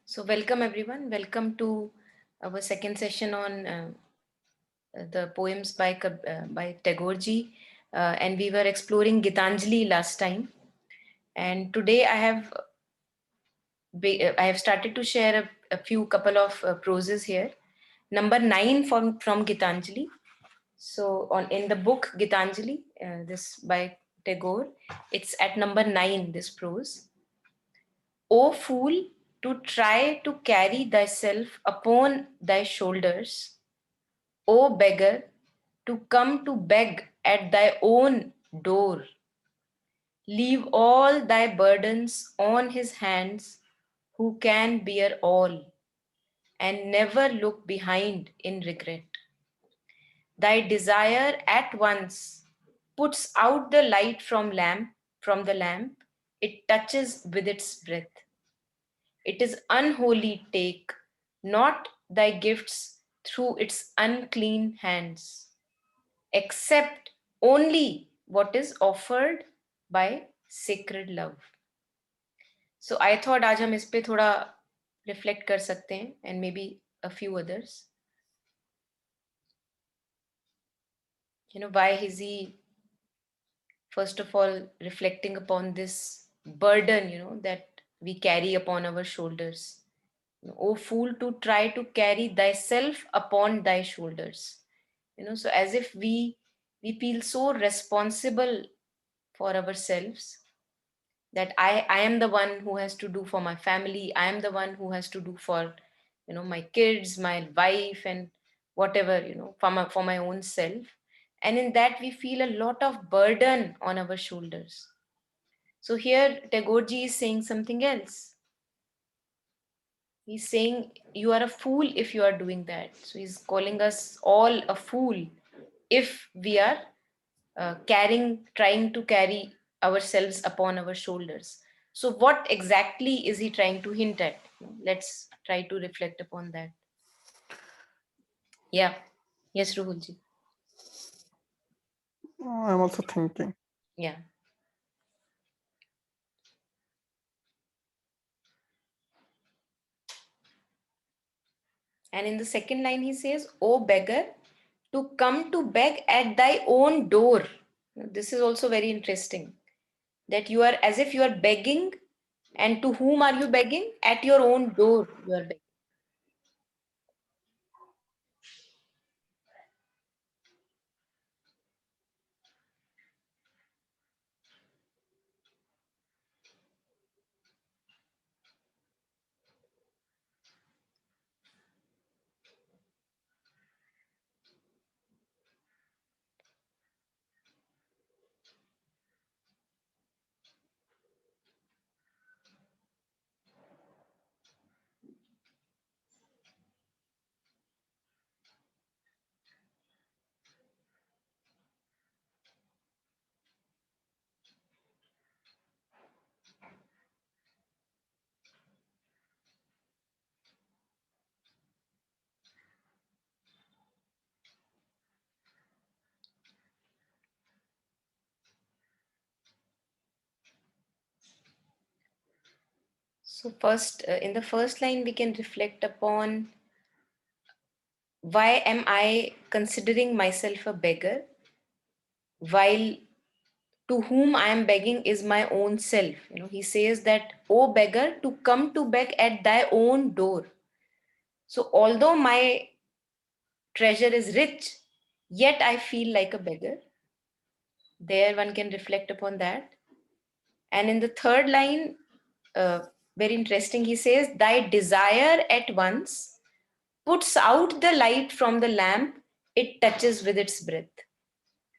So, welcome everyone. Welcome to our second session on the poems by Tagore ji, and we were exploring Gitanjali last time. And today I have started to share a few couple of proses here. Number 9 from Gitanjali. So, on in the book Gitanjali, this by Tagore, it's at number 9. This prose. O fool, to try to carry thyself upon thy shoulders, O beggar, to come to beg at thy own door. Leave all thy burdens on his hands, who can bear all, and never look behind in regret. Thy desire at once puts out the light from the lamp, it touches with its breath. It is unholy take not thy gifts through its unclean hands. Accept only what is offered by sacred love. So I thought आज हम इस पे थोड़ा reflect कर सकते हैं and maybe a few others. Why is he first of all reflecting upon this burden, that we carry upon our shoulders. O fool, to try to carry thyself upon thy shoulders. So as if we feel so responsible for ourselves that I am the one who has to do for my family. I am the one who has to do for my kids, my wife, and whatever for my own self. And in that we feel a lot of burden on our shoulders. So here Tagoreji is saying something else. He's saying you are a fool if you are doing that. So he's calling us all a fool if we are trying to carry ourselves upon our shoulders. So what exactly is he trying to hint at? Let's try to reflect upon that. Yeah. Yes, Ruhulji. I'm also thinking. Yeah. And in the second line, he says, "O beggar, to come to beg at thy own door." This is also very interesting. That you are as if you are begging, and to whom are you begging? At your own door, you are begging. So first, in the first line, we can reflect upon why am I considering myself a beggar while to whom I am begging is my own self. He says that, "O beggar, to come to beg at thy own door." So although my treasure is rich, yet I feel like a beggar. There one can reflect upon that. And in the third line, uh, very interesting, he says, "Thy desire at once puts out the light from the lamp, it touches with its breath."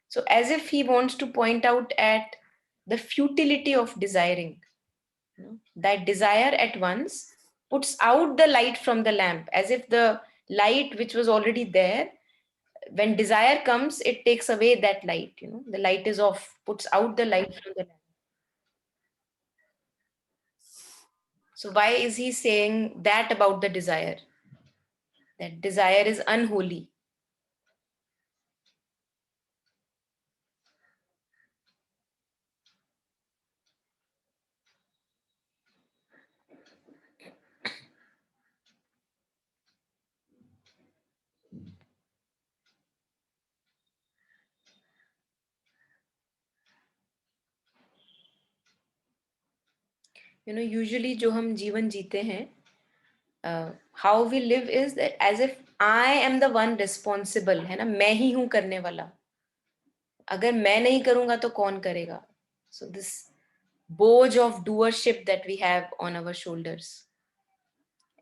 So, as if he wants to point out at the futility of desiring. That desire at once puts out the light from the lamp, as if the light which was already there, when desire comes, it takes away that light. The light is off, puts out the light from the lamp. So, why is he saying that about the desire? That desire is unholy. Usually जो हम जीवन जीते हैं, how we live is as if I am the one responsible, है ना, मैं ही हूं करने वाला, अगर मैं नहीं करूंगा तो कौन करेगा? सो दिस बोझ of doership that we have on our shoulders,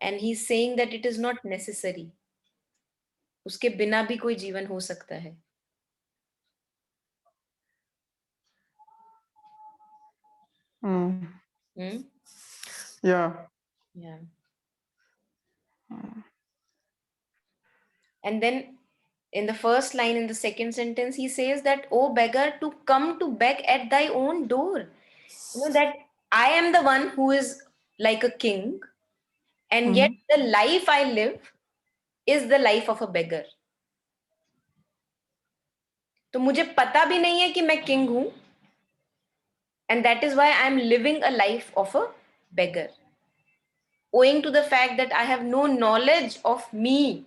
and he is saying that it is not necessary, उसके बिना भी कोई जीवन हो सकता है. Hmm? Yeah. Yeah. And then in the first line, in the second sentence, he says that, "Oh beggar, to come to beg at thy own door." That I am the one who is like a king, and yet the life I live is the life of a beggar. तो मुझे पता भी नहीं है कि मैं king हूं, and that is why I am living a life of a beggar, owing to the fact that I have no knowledge of me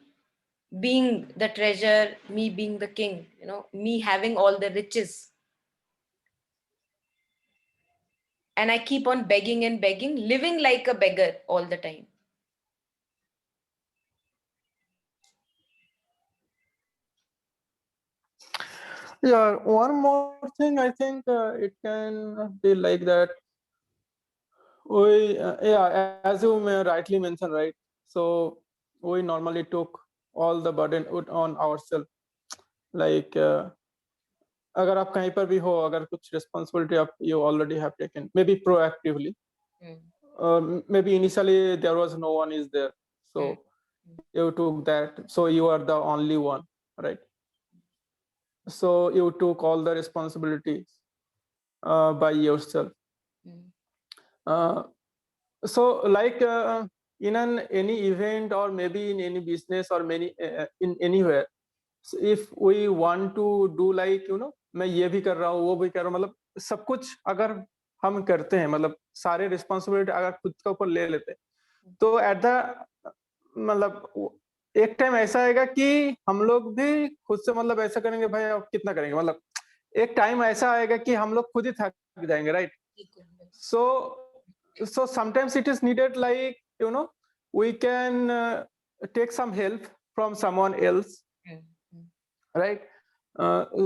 being the treasure, me being the king, me having all the riches. And I keep on begging and begging, living like a beggar all the time. Yeah, one more thing, I think it can be like that. Yeah, as you may rightly mentioned, right? So we normally took all the burden on ourselves. Like, अगर आप कहीं पर भी हो, अगर कुछ responsibility आप you already have taken, maybe proactively. Maybe initially there was no one is there, so you took that. So you are the only one, right? So you took all the responsibilities by yourself. So like in any event, or maybe in any business, or in anywhere, so if we want to do like मैं ये भी कर रहा हूँ, वो भी कर रहा हूँ, मतलब सब कुछ अगर हम करते हैं, मतलब सारे रिस्पॉन्सिबिलिटी अगर खुद के ऊपर ले लेते हैं, तो एट द मतलब एक टाइम ऐसा आएगा कि हम लोग भी खुद से मतलब ऐसा करेंगे, भाई अब कितना करेंगे, मतलब एक टाइम ऐसा आएगा कि हम लोग खुद ही थक जाएंगे, right? So sometimes it is needed, like we can take some help from someone else, right?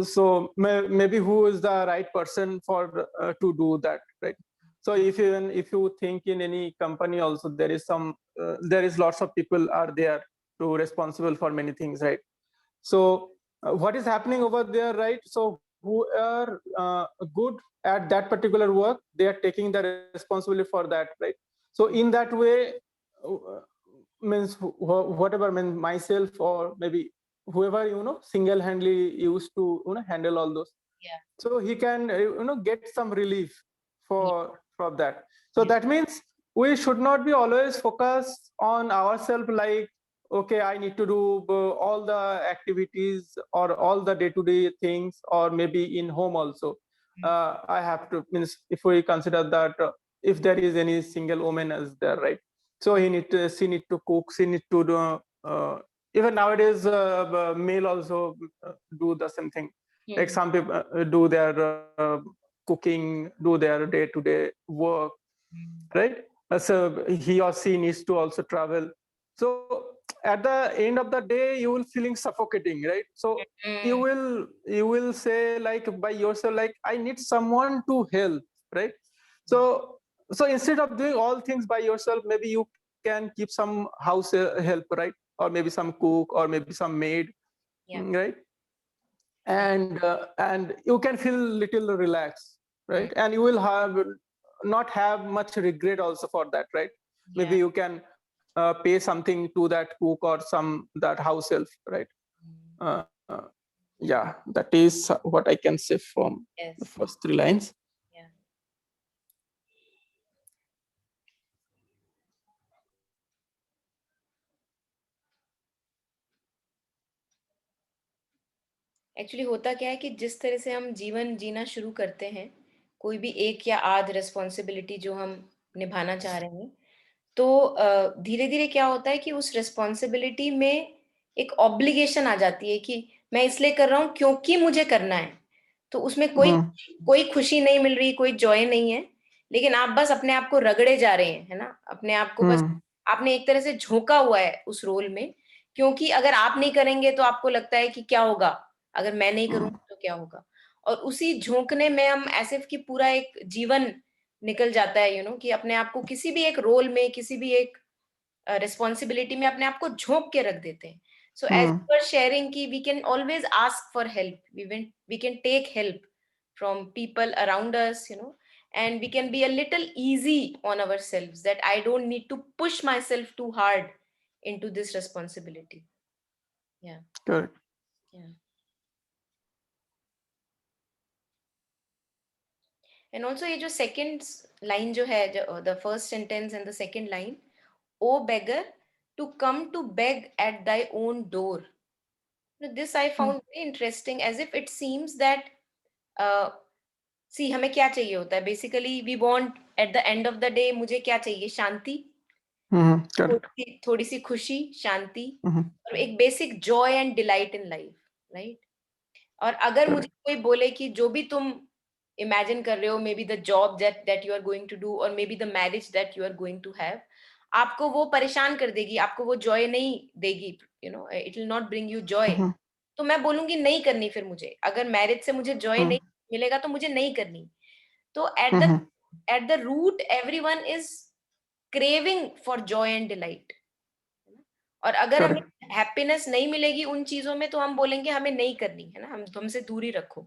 So maybe who is the right person for to do that, right? So if you think in any company also, there is lots of people are there to responsible for many things, right? So what is happening over there, right? So who are good at that particular work, they are taking the responsibility for that, right? So in that way, means whatever, means myself, or maybe whoever single-handedly used to handle all those, so he can get some relief from that. So that means we should not be always focused on ourselves, like, okay, I need to do all the activities or all the day-to-day things, or maybe in home also. I have to, means if we consider that if there is any single woman is there, right? So she need to cook, she need to do, even nowadays male also do the same thing. Like some people do their cooking, do their day-to-day work, right? So he or she needs to also travel. So at the end of the day, you will feeling suffocating, right? So you will say like by yourself, like, I need someone to help, right? So instead of doing all things by yourself, maybe you can keep some house help, right? Or maybe some cook, or maybe some maid, right? And you can feel little relaxed, right? And you will not have much regret also for that, right? Maybe you can pay something to that cook or that house help, right? uh, uh, yeah, that is what I can say from the first three lines. Actually होता क्या है कि जिस तरह से हम जीवन जीना शुरू करते हैं, कोई भी एक या आध रिस्पॉन्सिबिलिटी जो हम निभाना चाह रहे हैं, तो धीरे धीरे क्या होता है कि उस रिस्पॉन्सिबिलिटी में एक ऑब्लिगेशन आ जाती है कि मैं इसलिए कर रहा हूँ क्योंकि मुझे करना है, तो उसमें कोई खुशी नहीं मिल रही, कोई जॉय नहीं है, लेकिन आप बस अपने आप को रगड़े जा रहे हैं, है ना, अपने आप को बस आपने एक तरह से झोंका हुआ है उस रोल में, क्योंकि अगर आप नहीं करेंगे तो आपको लगता है कि क्या होगा, अगर मैं नहीं करूंगा तो क्या होगा। और उसी झोंकने में हम ऐसे कि पूरा एक जीवन निकल जाता है, कि अपने आप को किसी भी एक रोल में, किसी भी एक रिस्पॉन्सिबिलिटी में अपने आप को झोंक के रख देते हैं। सो एज पर शेयरिंग की we can always ask for help, we can take help from people around us, and we can be a little easy on ourselves, that I don't need to push myself too hard into this responsibility. Yeah. Correct. Yeah. And also ये जो second line जो है, the first sentence and the second line, O beggar, to come to beg at thy own door. This I found very interesting, as if it seems that see हमें क्या चाहिए होता है, basically we want at the end of the day, मुझे क्या चाहिए, शांति, थोड़ी सी खुशी, शांति, और एक basic Joy and delight in life, right. और अगर मुझे कोई बोले कि जो भी तुम इमेजिन कर रहे हो, maybe the job that you are going to do, और maybe the marriage that you are going to have, आपको वो परेशान कर देगी, आपको वो जॉय नहीं देगी, it will not bring you Joy, तो मैं बोलूंगी नहीं करनी। फिर मुझे अगर मैरिज से मुझे जॉय नहीं मिलेगा तो मुझे नहीं करनी। तो at the root everyone is craving for joy and delight. और अगर हमें हैप्पीनेस नहीं मिलेगी उन चीजों में, तो हम बोलेंगे हमें नहीं करनी, है ना, हम हमसे दूरी रखो।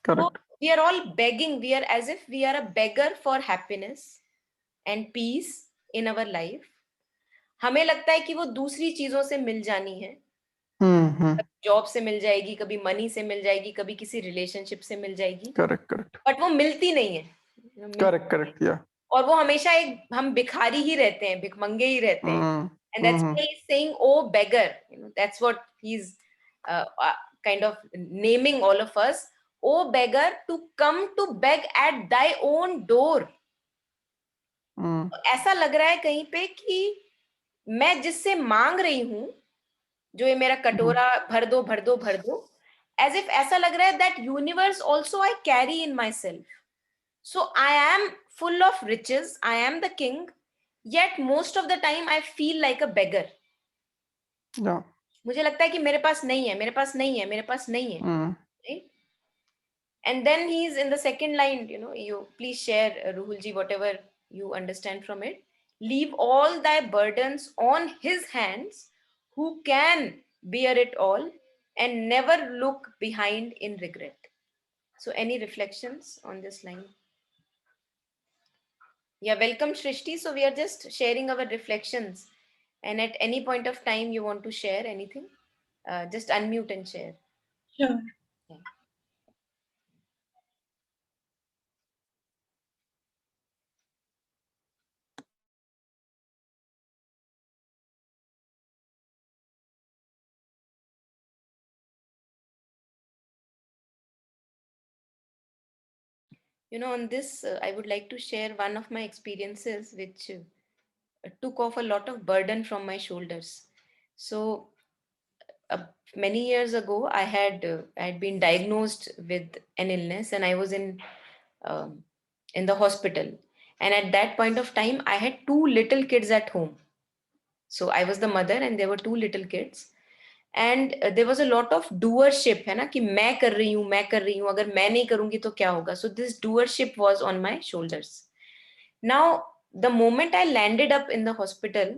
तो we are all begging, we are as if we are a beggar for happiness and peace in our life. हमें लगता है कि वो दूसरी चीजों से मिल जानी है, जॉब से मिल जाएगी, कभी मनी से मिल जाएगी, कभी किसी रिलेशनशिप से मिल जाएगी, करेक्ट, बट वो मिलती नहीं है। करेक्ट, या। और वो हमेशा एक हम भिखारी ही रहते हैं, भिखमंगे ही रहते हैं। And that's why he's saying, "Oh beggar," that's what he's kind of naming all of us. "Oh beggar, to come to beg at thy own door." तो ऐसा लग रहा है कहीं पे कि मैं जिससे मांग रही हूं, जो ये मेरा कटोरा भर दो भर दो भर दो, एज इफ ऐसा लग रहा है that universe also I carry in my self. So I am full of riches, I am the king, yet most of the time I feel like a beggar. Yeah. मुझे लगता है कि मेरे पास नहीं है, मेरे पास नहीं है, मेरे पास नहीं है, right? And then he's in the second line, you please share, Ruhul ji, whatever you understand from it. Leave all thy burdens on his hands, who can bear it all, and never look behind in regret. So any reflections on this line? Yeah, welcome Shrishti. So we are just sharing our reflections, and at any point of time you want to share anything, just unmute and share. Sure. Yeah. On this, I would like to share one of my experiences which took off a lot of burden from my shoulders. So many years ago, I had been diagnosed with an illness, and I was in the hospital. And at that point of time, I had 2 little kids at home. So I was the mother, and there were 2 little kids. And there was a lot of doership, है ना, कि मैं कर रही हूँ, अगर मैं नहीं करूंगी तो क्या होगा. So this doership was on my shoulders. Now, the moment I landed up in the hospital,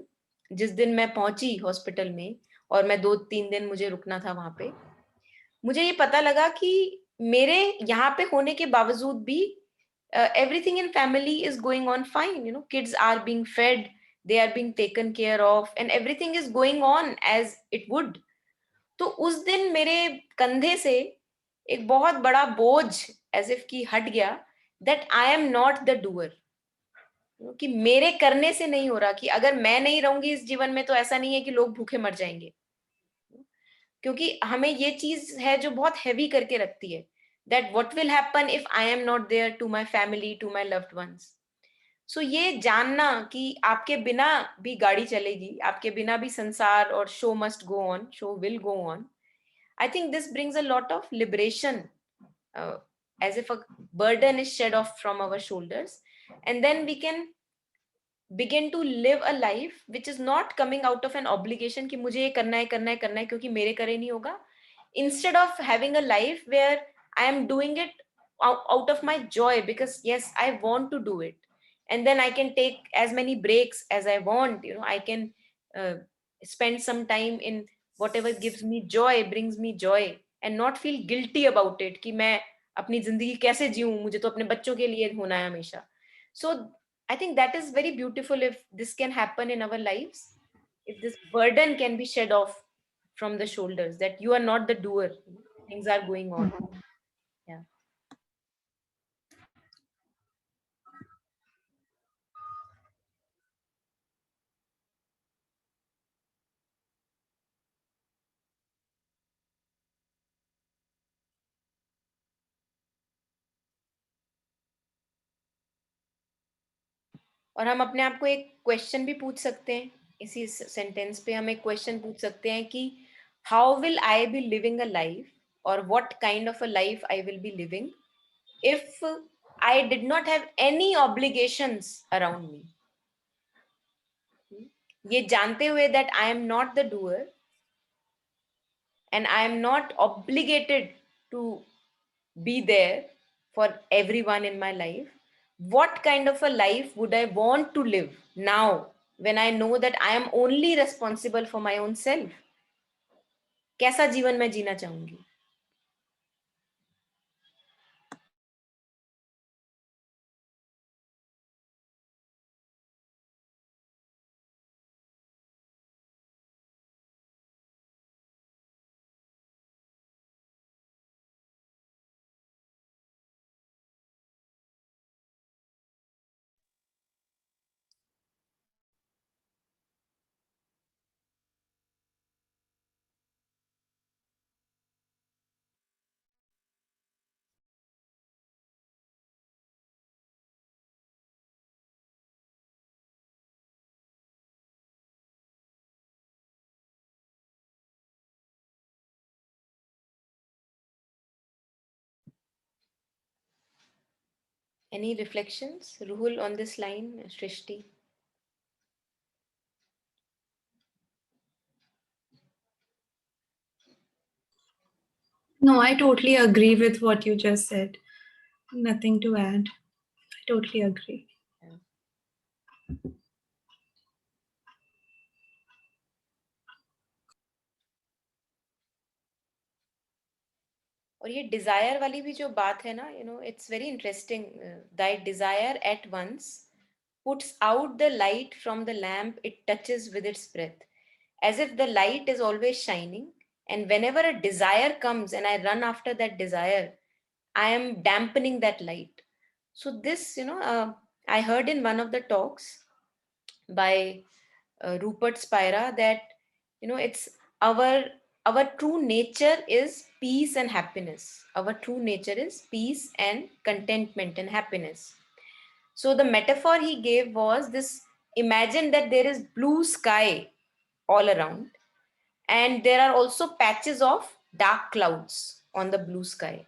जिस दिन मैं पहुंची हॉस्पिटल में, और मैं 2-3 दिन मुझे रुकना था वहां पे, मुझे ये पता लगा कि मेरे यहाँ पे होने के बावजूद भी everything in family is going on fine. Kids are being fed, they are being taken care of, and everything is going on as it would. तो उस दिन मेरे कंधे से एक बहुत बड़ा बोझ एज इफ की हट गया, that I am not the doer. कि मेरे करने से नहीं हो रहा, कि अगर मैं नहीं रहूंगी इस जीवन में तो ऐसा नहीं है कि लोग भूखे मर जाएंगे. क्योंकि हमें ये चीज है जो बहुत हैवी करके रखती है, that what will happen if I am not there to my family, to my loved ones. So ये जानना कि आपके बिना भी गाड़ी चलेगी, आपके बिना भी संसार और show must go on, show will go on. I think this brings a lot of liberation as if a burden is shed off from our shoulders, and then we can begin to live a life which is not coming out of an obligation कि मुझे ये करना है करना है करना है क्योंकि मेरे करे नहीं होगा. Instead of having a life where I am doing it out of my joy because yes, I want to do it, and then I can take as many breaks as I want. You know, I can spend some time in whatever gives me joy, brings me joy, and not feel guilty about it कि मैं अपनी जिंदगी कैसे जीऊं, मुझे तो अपने बच्चों के लिए होना है हमेशा. So I think that is very beautiful if this can happen in our lives, if this burden can be shed off from the shoulders, that you are not the doer, things are going on. Yeah. और हम अपने आप को एक question भी पूछ सकते हैं, इसी सेंटेंस पे हम एक क्वेश्चन पूछ सकते हैं कि how will I be living a life, और what kind of a life I will be living if I did not have any obligations around me. ये जानते हुए that I am not the doer and I am not obligated to be there for everyone in my life, what kind of a life would I want to live now when I know that I am only responsible for my own self? कैसा जीवन मैं जीना चाहूंगी? Any reflections, Ruhul, on this line, Shrishti? No, I totally agree with what you just said. Nothing to add. I totally agree. और ये Dzire वाली भी जो बात है ना, it's very interesting. Thy desire at once puts out the light from the lamp it touches with its breath, as if the light is always shining, and whenever a desire comes and I run after that desire, I am dampening that light. So this, I heard in one of the talks by Rupert Spira that it's our true nature is peace and happiness. Our true nature is peace and contentment and happiness. So the metaphor he gave was this: imagine that there is blue sky all around, and there are also patches of dark clouds on the blue sky.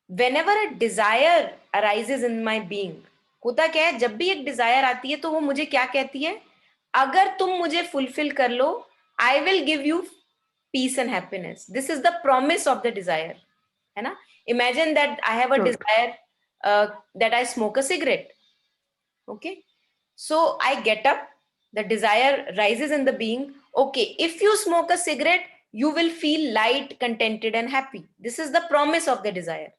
Whenever a desire arises in my being, होता क्या है, जब भी एक Dzire आती है तो वो मुझे क्या कहती है, अगर तुम मुझे फुलफिल कर लो, I will give you peace and happiness. This is the promise of the desire, है ना. Imagine that I have a desire that I smoke a cigarette. Okay, so I get up, the desire rises in the being. Okay, if you smoke a cigarette, you will feel light, contented, and happy. This is the promise of the desire.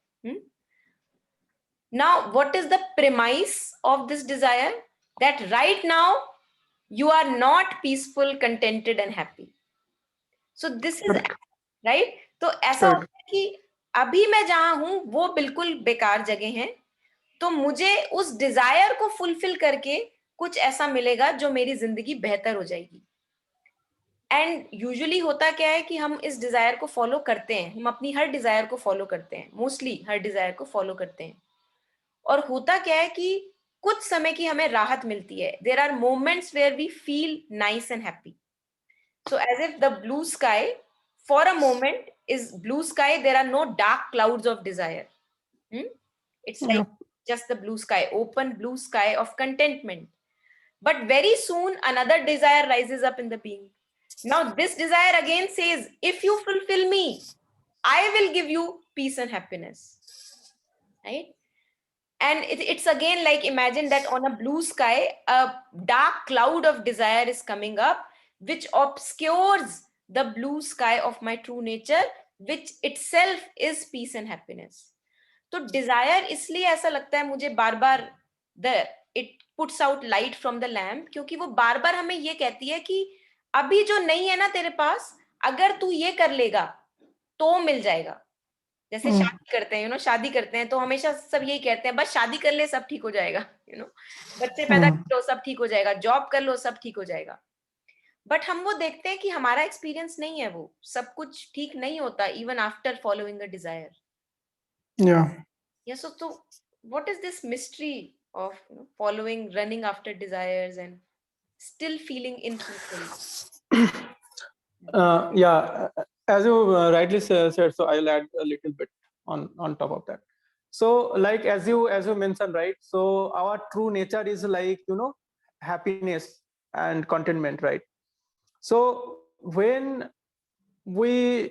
Now, what is the premise of this desire? That right now you are not peaceful, contented, and happy. So this is right. तो ऐसा होता है कि अभी मैं जहां हूं वो बिल्कुल बेकार जगह है, तो मुझे उस डिजायर को फुलफिल करके कुछ ऐसा मिलेगा जो मेरी जिंदगी बेहतर हो जाएगी. एंड यूजुअली होता क्या है कि हम इस डिजायर को फॉलो करते हैं, हम अपनी हर डिजायर को फॉलो करते हैं, मोस्टली हर डिजायर को फॉलो करते हैं. और होता क्या है कि कुछ समय की हमें राहत मिलती है. There are moments where we feel nice and happy. So as if the blue sky for a moment is blue sky. There are no dark clouds of desire. It's like just the blue sky, open blue sky of contentment. But very soon another desire rises up in the being. Now this desire again says, if you fulfill me, I will give you peace and happiness. Right? And it's again like, imagine that on a blue sky, a dark cloud of desire is coming up, which obscures the blue sky of my true nature, which itself is peace and happiness. तो desire इसलिए ऐसा लगता है मुझे बार बार, it puts out light from the lamp, क्योंकि वो बार बार हमें ये कहती है कि अभी जो नहीं है ना तेरे पास, अगर तू ये कर लेगा तो मिल जाएगा. जैसे शादी करते हैं, शादी करते हैं तो हमेशा सब यही कहते हैं, बस शादी कर ले सब ठीक हो जाएगा, बच्चे पैदा कर लो सब ठीक हो जाएगा, जॉब कर लो सब ठीक हो जाएगा. बट हम वो देखते हैं कि हमारा एक्सपीरियंस नहीं है, वो सब कुछ ठीक नहीं होता even after following the desire. Yeah, so what is this mystery of following, running after desires and still feeling infulfilled? As you rightly said, so I'll add a little bit on top of that. So like as you mentioned, right, so our true nature is like happiness and contentment, right? So when we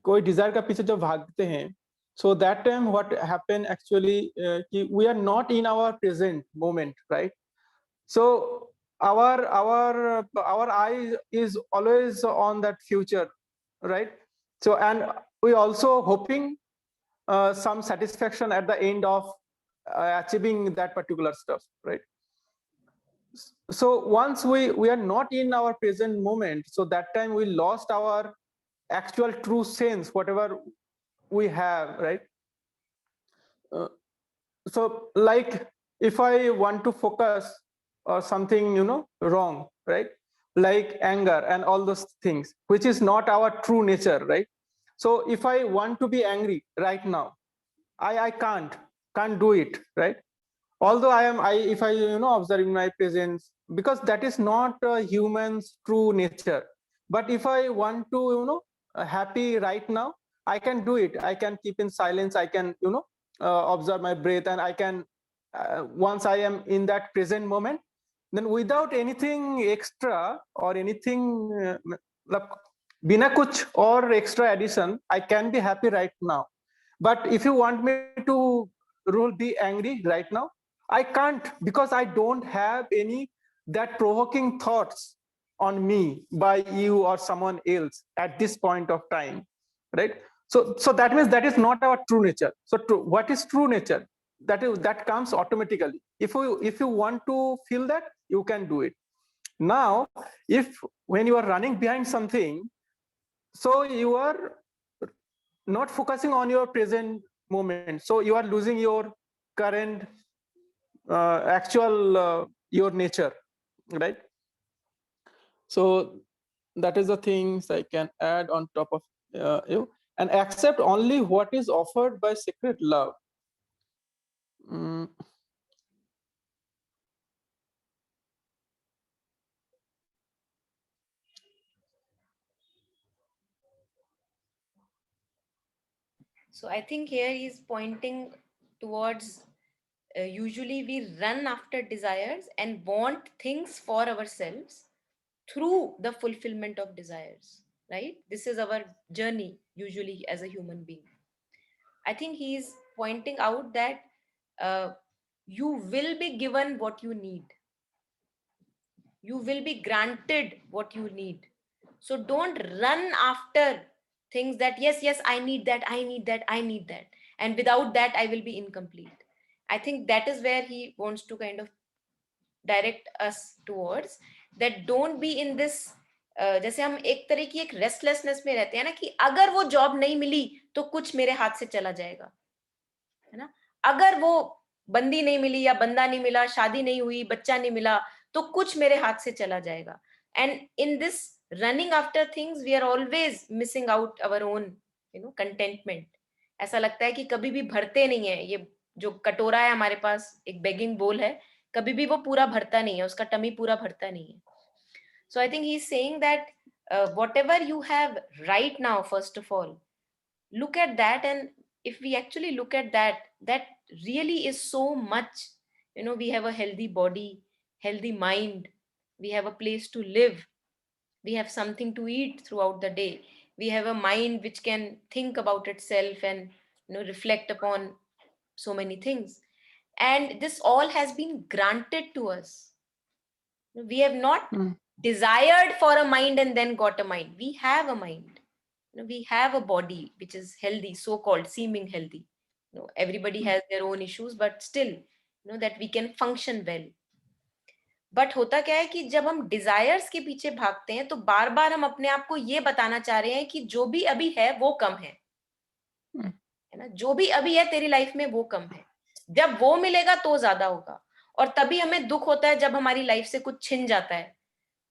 कोई Dzire का पीछे जब भागते हैं, so that time what happen actually कि we are not in our present moment, right? So our eye is always on that future, right? So and we also hoping some satisfaction at the end of achieving that particular stuff, right? So once we are not in our present moment, so that time we lost our actual true sense, whatever we have, right? So like if I want to focus or something wrong, right, like anger and all those things, which is not our true nature, right? So if I want to be angry right now, I can't do it, right? Although if I observing my presence, because that is not a human's true nature. But if I want to happy right now, I can do it. I can keep in silence, I can observe my breath, and I can once I am in that present moment, then without anything extra or anything bina kuch or extra addition, I can be happy right now. But if you want me to be angry right now, I can't, because I don't have any that provoking thoughts on me by you or someone else at this point of time, right? So that means that is not our true nature. So what is true nature? That comes automatically. If you want to feel that, you can do it. Now if when you are running behind something, so you are not focusing on your present moment, so you are losing your current actual your nature, right? So that is the things I can add on top of you. And accept only what is offered by sacred love. So I think here he's pointing towards usually we run after desires and want things for ourselves through the fulfillment of desires, right? This is our journey usually as a human being. I think he's pointing out that you will be given what you need. You will be granted what you need. So don't run after things that, yes, I need that, I need that, I need that. And without that, I will be incomplete. I think that is where he wants to kind of direct us towards, that don't be in this जैसे हम एक तरह की एक restlessness में रहते हैं ना, कि अगर वो जॉब नहीं मिली तो कुछ मेरे हाथ से चला जाएगा, है ना? अगर वो बंदी नहीं मिली या बंदा नहीं मिला, शादी नहीं हुई, बच्चा नहीं मिला, तो कुछ मेरे हाथ से चला जाएगा. And in this running after things we are always missing out our own contentment. ऐसा लगता है कि कभी भी भरते नहीं है. ये जो कटोरा है हमारे पास, एक बेगिंग बोल है, कभी भी वो पूरा भरता नहीं है, उसका टमी पूरा भरता नहीं है. So I think he's saying that whatever you have right now, first of all, look at that. And if we actually look at that, that really is so much. We have a healthy body, healthy mind, we have a place to live, we have something to eat throughout the day, we have a mind which can think about itself and reflect upon so many things. And this all has been granted to us. We have not Mm. desired for a mind and then got a mind. We have a mind. We have a body which is healthy, so called seeming healthy. Everybody has their own issues, but still that we can function well. But होता क्या है कि जब हम desires के पीछे भागते हैं तो बार बार हम अपने आप को ये बताना चाह रहे हैं कि जो भी अभी है वो कम है ना, जो भी अभी है तेरी लाइफ में वो कम है, जब वो मिलेगा तो ज्यादा होगा। और तभी हमें दुख होता है जब हमारी लाइफ से कुछ छिन जाता है,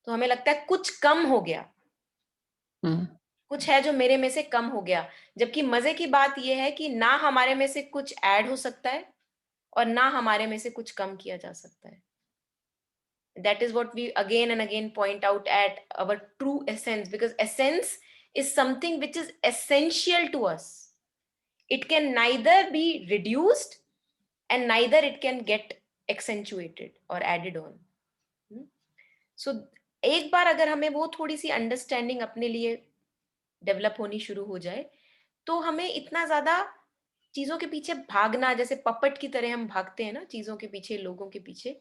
तो हमें लगता है कुछ कम हो गया, कुछ है जो मेरे में से कम हो गया। जबकि मजे की बात यह है कि ना हमारे में से कुछ ऐड हो सकता है और ना हमारे में से कुछ कम किया जा सकता है। That is what we again and again point out at our true essence, because essence is something which is essential to us. It can neither be reduced and neither it can get accentuated or added on. So एक बार अगर हमें वो थोड़ी सी understanding अपने लिए develop होनी शुरू हो जाए, तो हमें इतना ज्यादा चीजों के पीछे भागना, जैसे पपट की तरह हम भागते हैं ना चीजों के पीछे, लोगों के पीछे,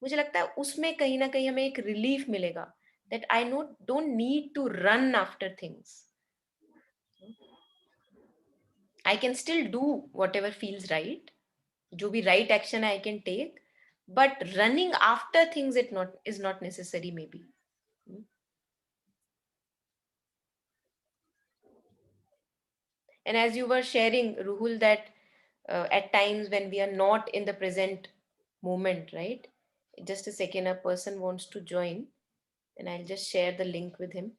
मुझे लगता है उसमें कहीं ना कहीं हमें एक रिलीफ मिलेगा, that I don't need to run after things, I can still do whatever feels right, जो भी राइट एक्शन है I can take, but running after things is not necessary may be. And as you were sharing, Ruhul, that at times when we are not in the present moment, right? Just a second, a person wants to join, and I'll just share the link with him.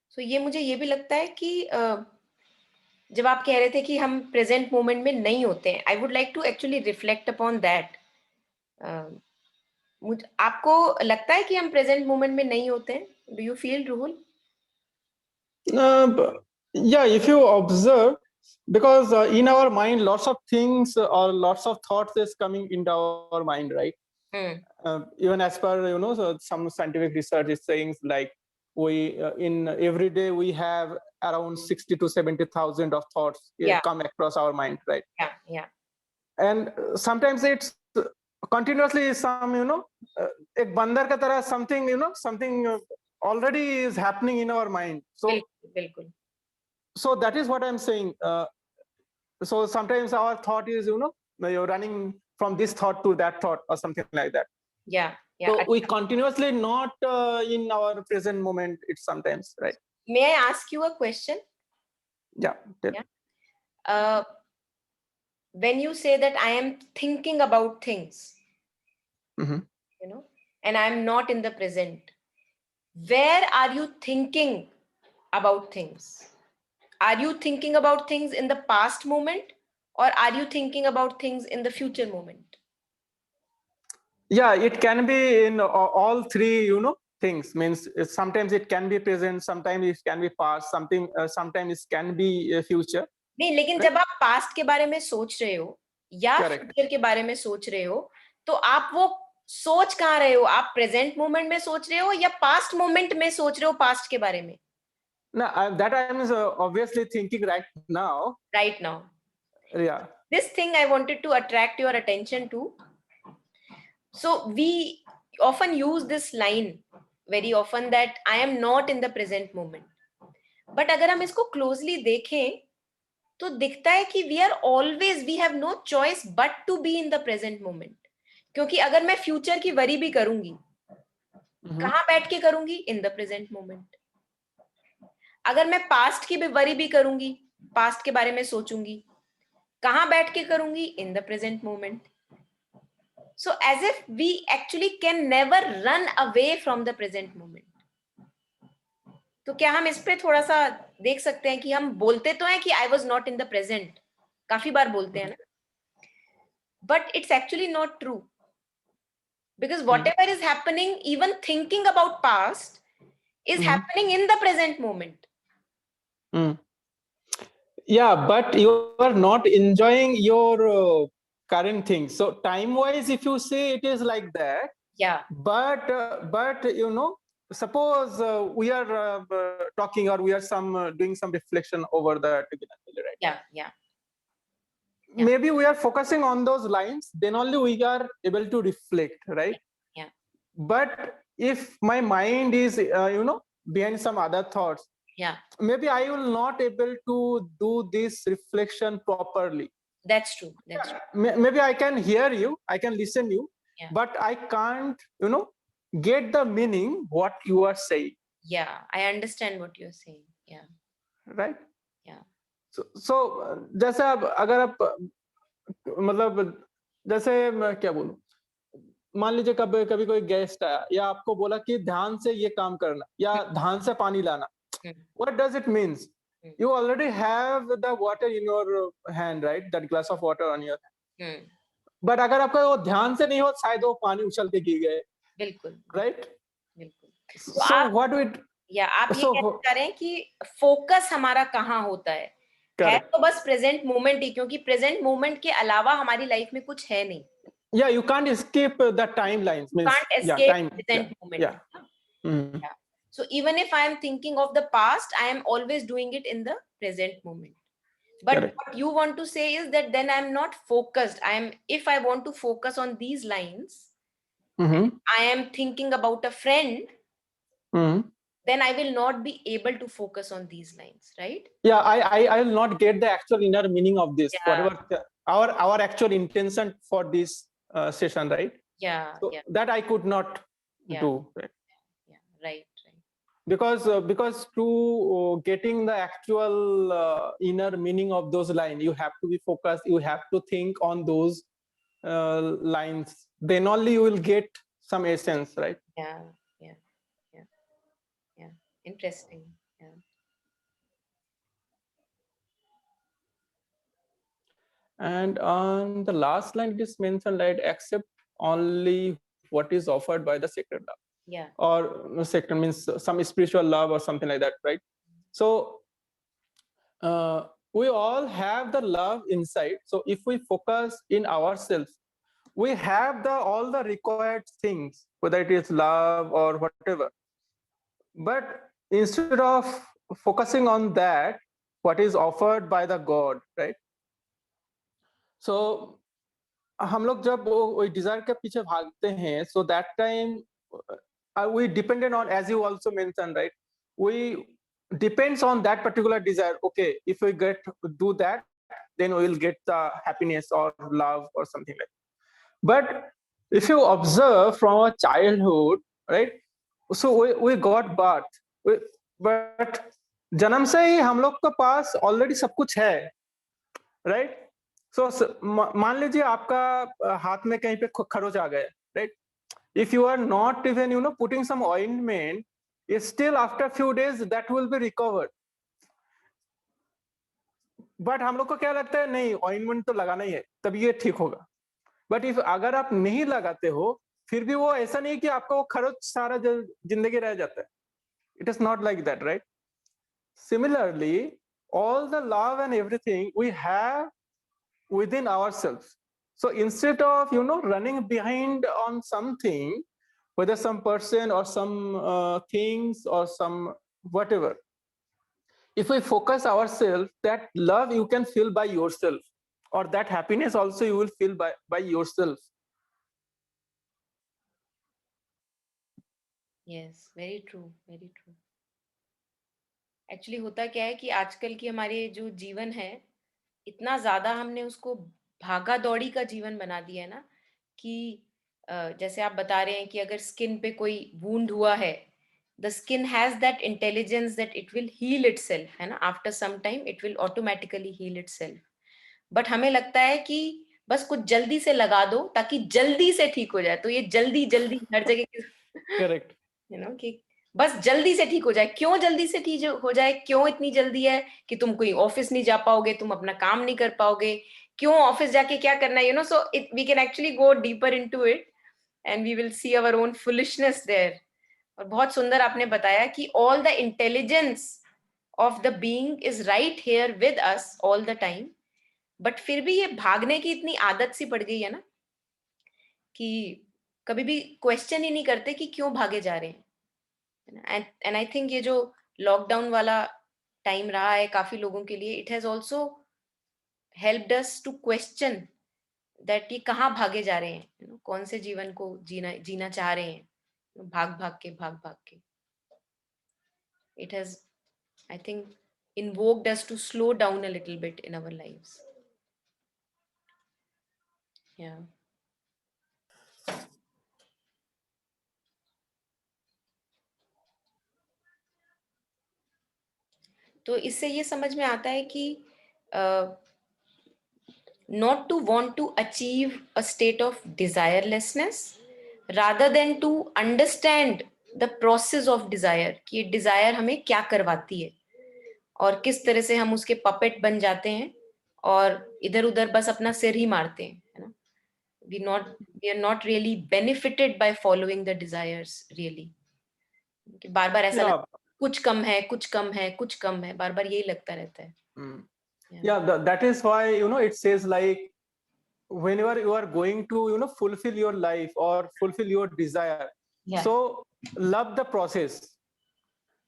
So ये मुझे ये भी लगता है कि जब आप कह रहे थे कि हम प्रेजेंट मोमेंट में नहीं होते हैं, I would like to actually reflect upon that. आपको लगता है कि हम प्रेजेंट मोमेंट में नहीं होते हैं? Do you feel, Ruhul? Yeah, if you observe, because in our mind lots of things or lots of thoughts is coming into our mind, right? Even as per so some scientific research is saying, like, we in every day we have around 60 to 70,000 of thoughts come across our mind, right? Yeah. And sometimes it's continuously some ek bandar ka tarah something something already is happening in our mind. So बिल्कुल. So that is what I'm saying. So sometimes our thought is you're running from this thought to that thought or something like that. Yeah. So we continuously not in our present moment. It's sometimes, right? May I ask you a question? Yeah. When you say that I am thinking about things, and I'm not in the present, where are you thinking about things? Are you thinking about things in the past moment, or are you thinking about things in the future moment? Yeah, it can be in all three, things. Means sometimes it can be present, sometimes it can be past, sometimes it can be future. नहीं, लेकिन जब आप past के बारे में सोच रहे हो या फ्यूचर के बारे में सोच रहे हो, तो आप वो सोच कहाँ रहे हो? आप प्रेजेंट मोमेंट में सोच रहे हो या पास्ट मोमेंट में सोच रहे हो पास्ट के बारे में? No, that I am obviously thinking right now. Right now. Yeah. This thing I wanted to attract your attention to. So we often use this line very often that I am not in the present moment. But अगर हम इसको closely देखें, तो दिखता है कि we have no choice but to be in the present moment. क्योंकि अगर मैं फ्यूचर की वरी भी करूंगी, कहाँ बैठ के करूंगी? In the present moment. अगर मैं पास्ट की भी वरी भी करूंगी, पास्ट के बारे में सोचूंगी, कहाँ बैठ के करूंगी? In the present moment. So as if we actually can never run away from the present moment. तो क्या हम इस पे थोड़ा सा देख सकते हैं कि हम बोलते तो हैं कि I was not in the present, काफी बार बोलते हैं ना, but it's actually not true, because whatever is happening, even thinking about past is happening in the present moment. Yeah, but you are not enjoying your current things. So time wise, if you say it is like that, Yeah, but you know, suppose we are talking, or we are doing some reflection over that, right? yeah, yeah, Maybe we are focusing on those lines, then only we are able to reflect, right? yeah, But if my mind is you know, behind some other thoughts, yeah. maybe I will not able to do this reflection properly. That's true. That's true. Maybe I can hear you, I can listen you, Yeah. but I can't, you know, get the meaning what you are saying, Yeah, I understand what you're saying. Yeah, right? yeah, So जैसे अब अगर आप मतलब जैसे मैं क्या बोलूं, मान लीजिए कभी कभी कोई गेस्ट आया या आपको बोला कि ध्यान से ये काम करना या ध्यान से पानी लाना, what does it means? You already have the water in your hand, right? That glass of water on your hand. But अगर आपका वो ध्यान से नहीं हो, शायद वो पानी उछल के गिर गए, बिल्कुल, right? बिल्कुल. So what do it? या आप ये So कहना चाह रहे हैं कि फोकस हमारा कहाँ होता है correct. तो बस प्रेजेंट मोमेंट ही, क्योंकि प्रेजेंट मोमेंट के अलावा हमारी लाइफ में कुछ है नहीं. Yeah, you can't escape the timelines. Means Can't yeah, escape time. present Yeah, moment. yeah. Yeah. So even if I am thinking of the past, I am always doing it in the present moment. But Correct. what you want to say is that then I'm not focused. If I want to focus on these lines, I am thinking about a friend, then I will not be able to focus on these lines, right? Yeah, I will not get the actual inner meaning of this. Yeah. Whatever our actual intention for this session, right? Yeah, So yeah, that I could not yeah, do. Right? yeah, right, right. Because to getting the actual inner meaning of those lines, you have to be focused. You have to think on those lines. Then only you will get some essence, right? Yeah, yeah, yeah, yeah. Interesting. Yeah. And on the last line, it is mentioned, right? Accept only what is offered by the sacred love. Yeah. Or sacred means some spiritual love or something like that, right? So we all have the love inside. So if we focus in ourselves, we have all the required things, whether it is love or whatever. But instead of focusing on that, what is offered by the God, right? So हम लोग जब वो Dzire के पीछे भागते हैं, so that time we depended on, as you also mentioned, right? We depends on that particular desire. Okay, if we do that, then we will get the happiness or love or something like that. But if you observe from our childhood, right? So we got birth, but जन्म से ही हम लोग के पास already सब कुछ है, right? सो मान लीजिए आपका हाथ में कहीं पे खरोच आ गया, right? If you are not even, you know, putting some ointment, still after few days that will be recovered. But हम लोग को क्या लगता है, नहीं ointment तो लगाना ही है तभी ये ठीक होगा. But if अगर आप नहीं लगाते हो, फिर भी वो ऐसा नहीं कि आपका वो खरोच सारा जिंदगी रह जाता है. It is not like that, right? Similarly, all the love and everything we have within ourselves. So instead of, you know, running behind on something, whether some person or some things or some whatever, if we focus ourselves, that love you can feel by yourself, or that happiness also you will feel by yourself. Yes, very true, very true. Actually होता क्या है कि आजकल की हमारे जो जीवन है, इतना ज्यादा हमने उसको भागा दौड़ी का जीवन बना दिया है ना, कि जैसे आप बता रहे हैं कि अगर स्किन पे कोई वूंड हुआ है, the skin has that intelligence that it will heal itself, है ना, after some time it will automatically heal itself. But हमें लगता है कि बस कुछ जल्दी से लगा दो ताकि जल्दी से ठीक हो जाए, तो ये जल्दी जल्दी हर जगह Correct. यू नो कि बस जल्दी से ठीक हो जाए। क्यों जल्दी से ठीक हो जाए? क्यों इतनी जल्दी है कि तुम कोई ऑफिस नहीं जा पाओगे, तुम अपना काम नहीं कर पाओगे? क्यों ऑफिस जाके क्या करना है? So we can actually go deeper into it and we will see our own foolishness there. और बहुत सुंदर आपने बताया कि all the intelligence of the being is right here with us all the time, but फिर भी ये भागने की इतनी आदत सी पड़ गई है ना कि कभी भी क्वेश्चन ही नहीं करते कि क्यों भागे जा रहे हैं। एंड आई थिंक ये जो लॉकडाउन वाला टाइम रहा है काफी लोगों के लिए, it has also helped us to question that ये कहाँ भागे जा रहे हैं, कौन से जीवन को जीना चाह रहे हैं, भाग भाग के। It has, I think, invoked us to slow down a little bit in our lives. Yeah. तो इससे ये समझ में आता है कि not to want to achieve a state of desirelessness rather than to understand the process of desire, कि ये desire हमें क्या करवाती है और किस तरह से हम उसके पपेट बन जाते हैं और इधर उधर बस अपना सिर ही मारते हैं, है ना? we are not really benefited by following the desires really. कि बार बार ऐसा लगता है कुछ कम है, कुछ कम है, कुछ कम है, बार बार यही लगता रहता है. That is why it says like whenever you are going to fulfill your life or fulfill your desire, so love the process.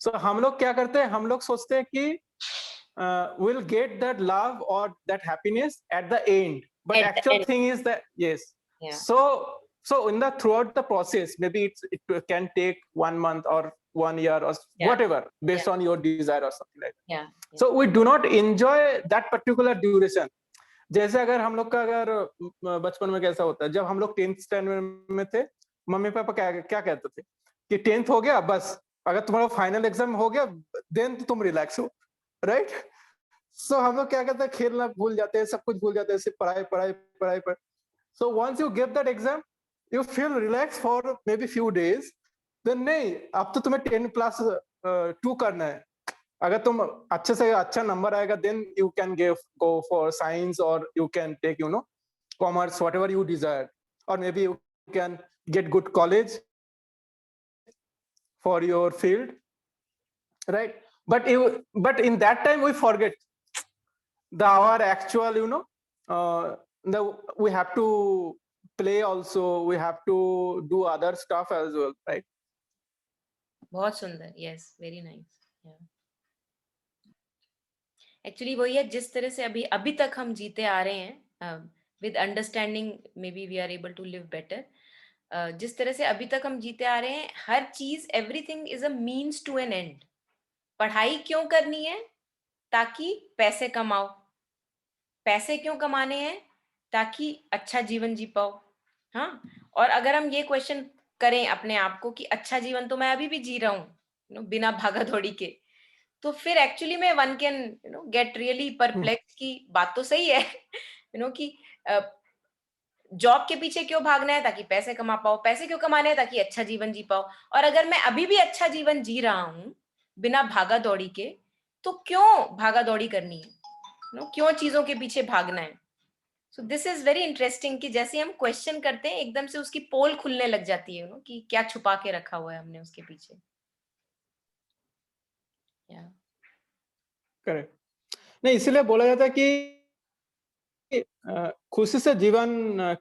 So हम लोग क्या करते हैं, हम लोग सोचते हैं कि we'll get that love or that happiness at the end, but actual thing is that so in the throughout the process, maybe it can take 1 month or 1 year or whatever based on your desire or something like that. So we do not enjoy that particular duration. जैसे अगर हम लोग का अगर बचपन में कैसा होता है, जब हम लोग 10th स्टैंडर्ड में थे, मम्मी पापा क्या कहते थे कि 10th हो गया बस, अगर तुम्हारा फाइनल एग्जाम हो गया देन तुम रिलैक्स हो, राइट? सो हम लोग क्या करते हैं, खेलना भूल जाते हैं, सब कुछ भूल जाते हैं, सिर्फ पढ़ाई। So once you get that exam you feel relax for may be few days, then नहीं, अब तो तुम्हें 10+2 करना है। अगर तुम अच्छे से अच्छा नंबर आएगा then you can go for science और you can take commerce, whatever you desire, और maybe you can get good college for your field, right? But in that time we forget our actual we have to play also, we have to do other stuff as well, right? बहुत सुंदर, yes, very nice. Actually वही है, जिस तरह से अभी तक हम जीते आ रहे हैं with understanding, may be we are able to live better. जिस तरह से अभी तक हम जीते आ रहे हैं, हर चीज, everything is a means to an end. पढ़ाई क्यों करनी है? ताकि पैसे कमाओ. पैसे क्यों कमाने हैं? ताकि अच्छा जीवन जी पाओ. हाँ, और अगर हम ये क्वेश्चन करें अपने आप को कि अच्छा जीवन तो मैं अभी भी जी रहा हूँ बिना भागा दौड़ी के, तो फिर एक्चुअली में one can get really perplex की बात तो सही है कि जॉब के पीछे क्यों भागना है? ताकि पैसे कमा पाओ. पैसे क्यों कमाने हैं? ताकि अच्छा जीवन जी पाओ. और अगर मैं अभी भी अच्छा जीवन जी रहा हूं बिना भागा दौड़ी के, तो क्यों भागा दौड़ी करनी है? क्यों चीजों के पीछे भागना है? So this is very interesting कि जैसे हम क्वेश्चन करते हैं एकदम से उसकी पोल खुलने लग जाती है कि क्या छुपा के रखा हुआ है हमने उसके पीछे. करेक्ट. नहीं, इसलिए बोला जाता है कि खुशी से जीवन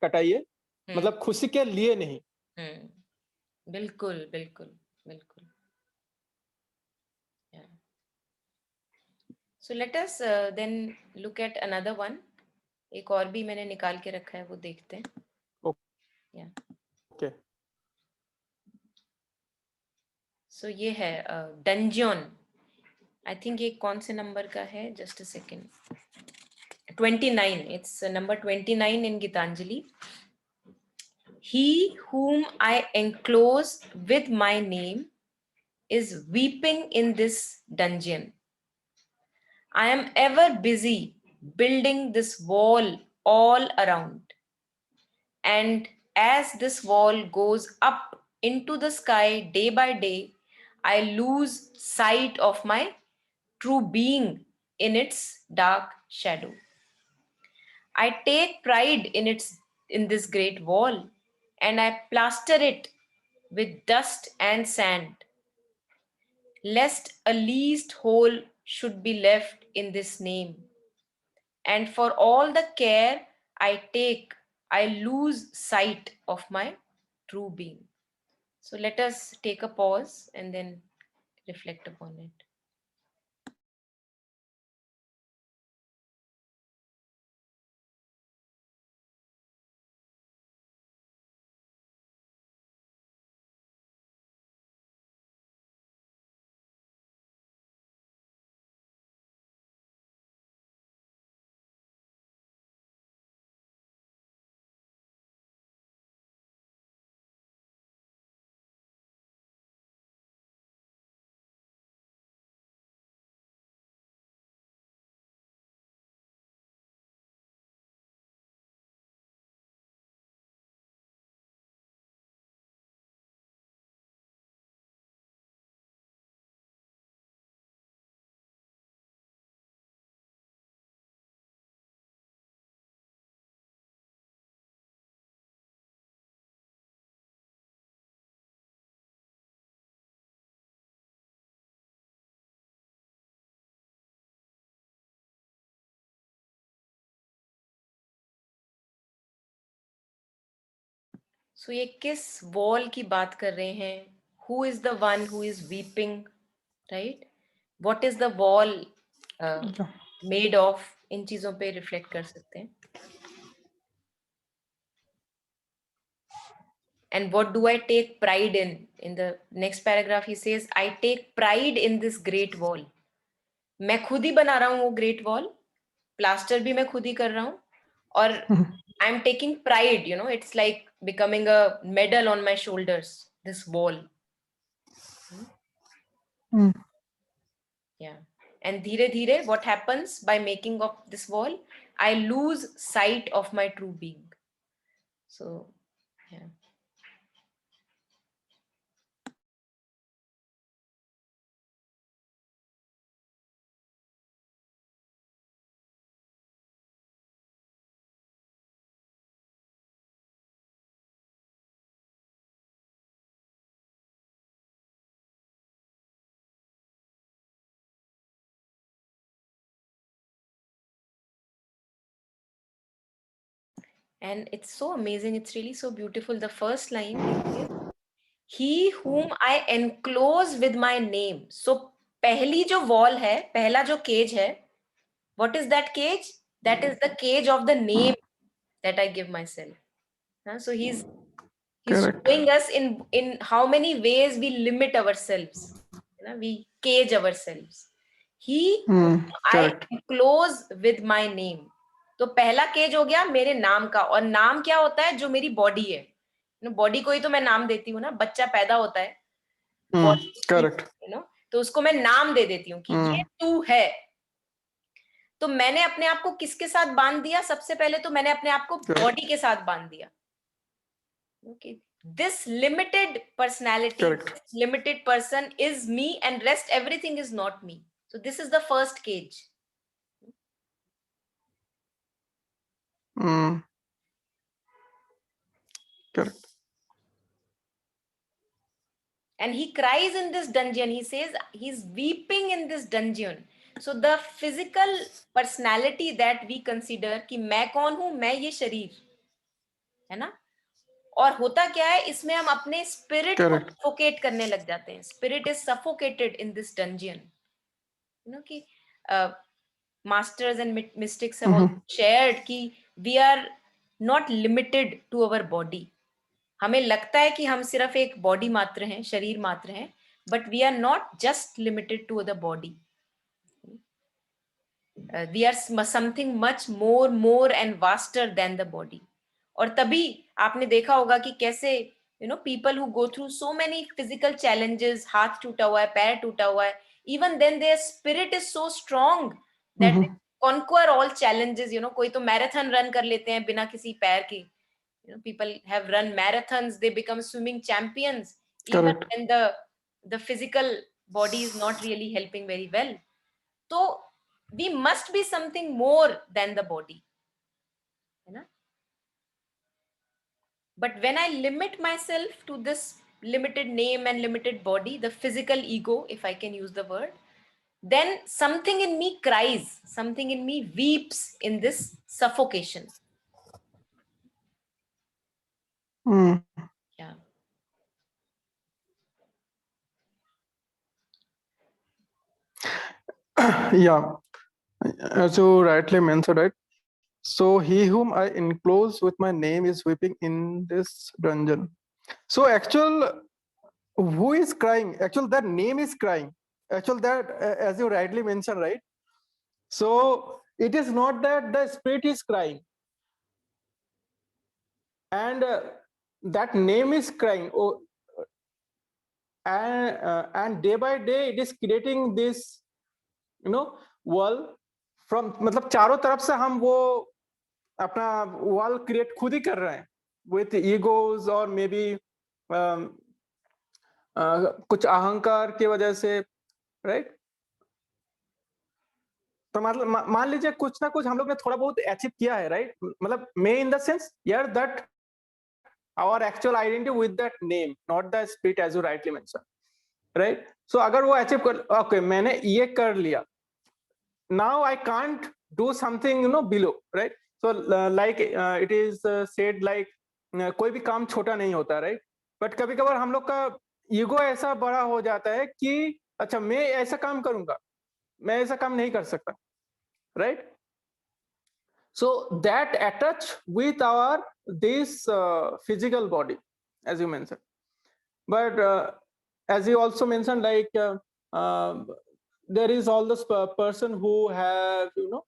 कटाइए, मतलब खुशी के लिए नहीं. बिल्कुल बिल्कुल बिल्कुल. So let us then look at another one. एक और भी मैंने निकाल के रखा है, वो देखते हैं. Okay. So ये है डंजियन. आई थिंक ये कौन से नंबर का है? Just a second. 29. It's number 29 in Gitanjali. He whom I enclose with my name is weeping in this dungeon. I am ever busy building this wall all around. And as this wall goes up into the sky day by day, I lose sight of my true being in its dark shadow. I take pride in this great wall, and I plaster it with dust and sand, lest a least hole should be left in this name. And for all the care I take, I lose sight of my true being. So let us take a pause and then reflect upon it. So ये किस wall की बात कर रहे हैं? Who is the one who is weeping, right? What is the wall made of? इन चीजों पे reflect कर सकते हैं. And what do I take pride in? In the next paragraph, he says, I take pride in this great wall. मैं खुद ही बना रहा हूँ वो great wall. Plaster भी मैं खुद ही कर रहा हूँ. और I'm taking pride, you know, it's like becoming a medal on my shoulders, this wall. Yeah. And धीरे धीरे, what happens by making of this wall? I lose sight of my true being. So, yeah. And it's so amazing. It's really so beautiful. The first line is, He whom I enclose with my name. So, पहली जो wall है, पहला जो cage है, what is that cage? That is the cage of the name that I give myself. So he's Correct. showing us in how many ways we limit ourselves. We cage ourselves. He whom I Correct. enclose with my name. तो पहला cage हो गया मेरे नाम का. और नाम क्या होता है? जो मेरी बॉडी है. बॉडी को ही तो मैं नाम देती हूँ ना. बच्चा पैदा होता है, Correct. तो उसको मैं नाम दे देती हूँ कि ये तू है. तो मैंने अपने आप को किसके साथ बांध दिया? सबसे पहले तो मैंने अपने आप को बॉडी के साथ बांध दिया. Okay, this limited personality, Correct. this limited person is me, and rest everything is not me. So this is the first cage. Correct. And he cries in this dungeon. He says he's weeping in this dungeon. So the physical personality that we consider कि मैं कौन हूं, मैं ये शरीर है ना. और होता क्या है, इसमें हम अपने स्पिरिट को सफोकेट करने लग जाते हैं. Spirit is suffocated in this dungeon. कि masters and mystics have also shared कि we are not limited to our body. हमें लगता है कि हम सिर्फ एक बॉडी मात्र हैं, शरीर मात्र हैं, but we are not just limited to the body. We are something much more and vaster than the body. और तभी आपने देखा होगा कि कैसे people who go through so many physical challenges, हाथ टूटा हुआ है, पैर टूटा हुआ है, even then their spirit is so strong that they conquer all challenges. कोई तो मैराथन रन कर लेते हैं बिना किसी पैर की. People have run marathons, they become swimming champions. Even when the the physical body is not really helping very well. So we must be something more than the body, you know. But when I limit myself to this limited name and limited body, the physical ego, if I can use the word, then something in me cries, something in me weeps in this suffocation. Hmm. Yeah. Yeah, as you rightly mentioned, right? So he whom I enclose with my name is weeping in this dungeon. So actual, who is crying? Actual, that name is crying. Actual, that as you rightly mentioned, right? So it is not that the spirit is crying, and that name is crying. Oh, and day by day it is creating this, you know, wall from, मतलब चारों तरफ से हम वो अपना wall create खुद ही कर रहे हैं विथ ईगोज और मे बी कुछ अहंकार की वजह से, राइट? तो मतलब मान लीजिए कुछ ना कुछ हम लोग ने थोड़ा बहुत अचीव किया है, राइट? मतलब मे इन द सेंस यार that our actual identity with that name, not the spirit as you rightly mention, right? So अगर वो अचीव कर, ओके मैंने ये कर लिया, now I can't do something, you know, below, right? So like it is said like कोई भी काम छोटा नहीं होता, right? बट कभी कभार हम लोग का ईगो ऐसा बड़ा हो जाता है कि अच्छा मैं ऐसा काम करूंगा, मैं ऐसा काम नहीं कर सकता, right? So that attach with our this physical body, as you mentioned. But as you also mentioned, like there is all this person who have, you know,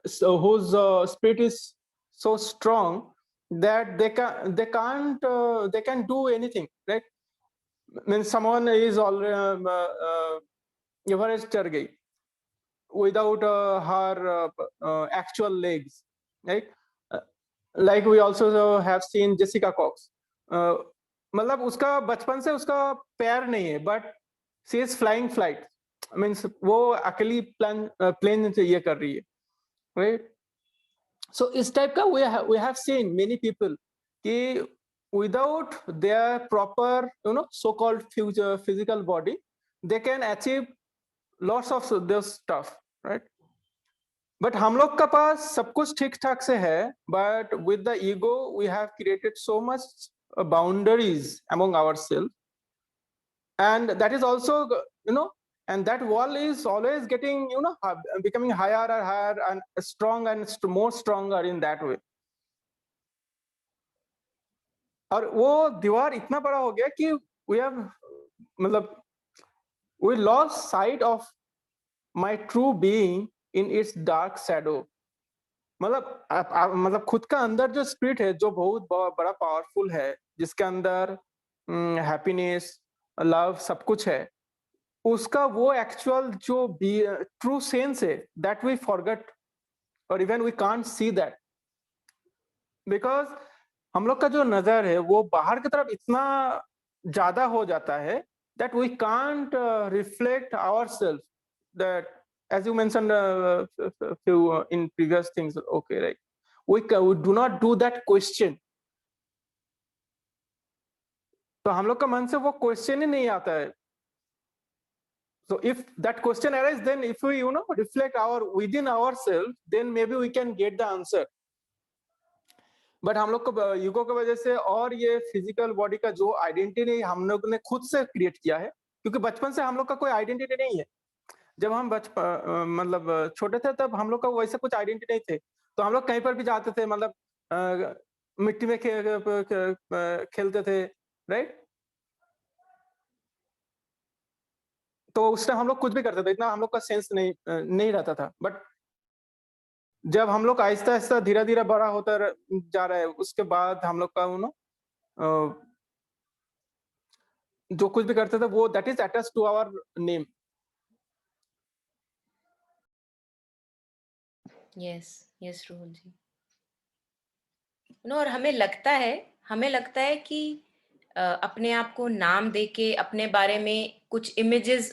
so whose spirit is so strong that they can do anything, right? When someone is already Everest char gayi without her actual legs, right? Uh, like we also have seen Jessica Cox. मतलब उसका बचपन से उसका पैर नहीं है, but she is flying flight, means वो अकेली प्लेन से ये कर रही है, राइट? सो इस टाइप का we have seen many people कि without their proper, you know, so called future physical body, they can achieve lots of this stuff, right? But हम लोग का पास सब कुछ ठीक ठाक से है, but with the ego we have created so much boundaries among ourselves, and that is also, you know, and that wall is always getting, you know, becoming higher and higher and strong and more stronger in that way. और वो दीवार इतना बड़ा हो गया कि we have, मतलब we lost sight of my true being in its dark shadow. मतलब खुद का अंदर जो स्पिरिट है, जो बहुत बड़ा पावरफुल है, जिसके अंदर हैप्पीनेस, लव सब कुछ है, उसका वो एक्चुअल जो ट्रू सेंस है, दैट वी फॉरगेट, और even we can't see that, because हम लोग का जो नजर है वो बाहर की तरफ इतना ज्यादा हो जाता है that we can't reflect ourselves, that as you mentioned few in previous things, okay, right? We do not do that question. तो हम लोग का मन से वो क्वेश्चन ही नहीं आता है. So if that question arises, then if we, you know, reflect our within ourselves, then maybe we can get the answer. But हम लोग को ईगो की वजह से और ये फिजिकल बॉडी का जो आइडेंटिटी हम लोग ने खुद से क्रिएट किया है, क्योंकि बचपन से हम लोग का कोई आइडेंटिटी नहीं है. जब हम मतलब छोटे थे तब हम लोग का वैसे कुछ आइडेंटिटी नहीं थे, तो हम लोग कहीं पर भी जाते थे, मतलब मिट्टी में खेलते थे, राइट? तो उस टाइम हम लोग कुछ भी करते थे, इतना हम लोग का सेंस नहीं रहता था. बट जब हम लोग आहिस्ता आहिस्ता धीरे धीरे बड़ा होता जा रहा है, उसके बाद हम लोग का, यू नो, जो कुछ भी करते थे वो that is attached to our name. Yes yes Rohan ji. No, और हमें लगता है कि अपने आप को नाम देके अपने बारे में कुछ images,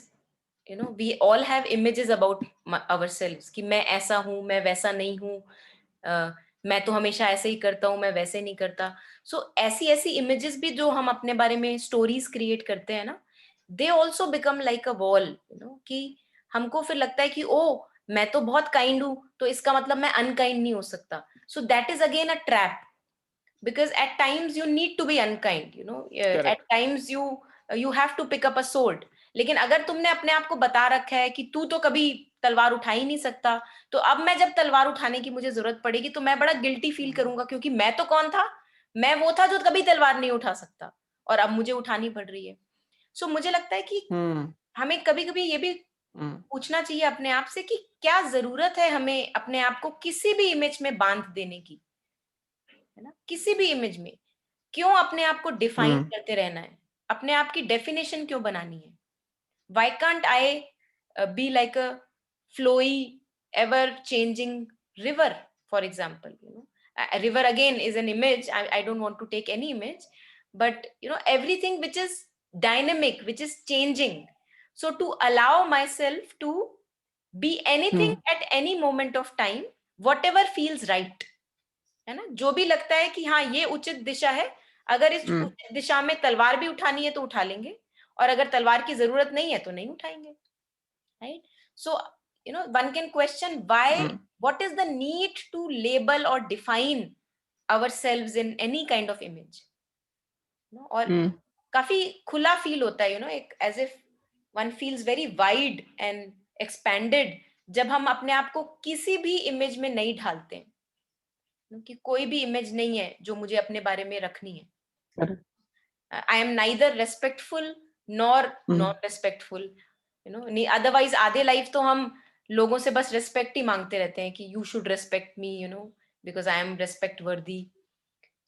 we all have images about ourselves कि मैं ऐसा हूं, मैं वैसा नहीं हूं, मैं तो हमेशा ऐसे ही करता हूं, मैं वैसे नहीं करता. सो ऐसी ऐसी इमेजेस भी जो हम अपने बारे में स्टोरीज क्रिएट करते हैं ना, they also become like a wall, कि हमको फिर लगता है कि ओ, मैं तो बहुत काइंड हूं, तो इसका मतलब मैं अनकाइंड नहीं हो सकता. So that is again a trap, because at times you need to be unkind, at Correct. times you have to pick up a sword. लेकिन अगर तुमने अपने आप को बता रखा है कि तू तो कभी तलवार उठा ही नहीं सकता, तो अब मैं जब तलवार उठाने की मुझे जरूरत पड़ेगी तो मैं बड़ा गिल्टी फील करूंगा, क्योंकि मैं तो कौन था, मैं वो था जो कभी तलवार नहीं उठा सकता, और अब मुझे उठानी पड़ रही है. सो मुझे लगता है कि हमें कभी कभी ये भी पूछना चाहिए अपने आप से कि क्या जरूरत है हमें अपने आप को किसी भी इमेज में बांध देने की, है ना. किसी भी इमेज में क्यों अपने आप को डिफाइन करते रहना है, अपने आप की डेफिनेशन क्यों बनानी है. Why can't I be like a flowy ever changing river, for example. River again is an image. I don't want to take any image, but everything which is dynamic, which is changing. So to allow myself to be anything at any moment of time, whatever feels right, है ना. जो भी लगता है कि हाँ ये उचित दिशा है, अगर इस उचित दिशा में तलवार भी उठानी है तो उठा लेंगे, और अगर तलवार की जरूरत नहीं है तो नहीं उठाएंगे, right. So one can question why, what is the need to label or define ourselves in any kind of image, और काफी खुला फील होता है, एक as if one feels very wide and expanded जब हम अपने आप को किसी भी इमेज में नहीं ढालते हैं, कि कोई भी इमेज नहीं है जो मुझे अपने बारे में रखनी है. I am neither respectful nor not respectful, otherwise आधे लाइफ तो हम लोगों से बस रेस्पेक्ट ही मांगते रहते हैं कि you should respect me, because I am respect वर्दी.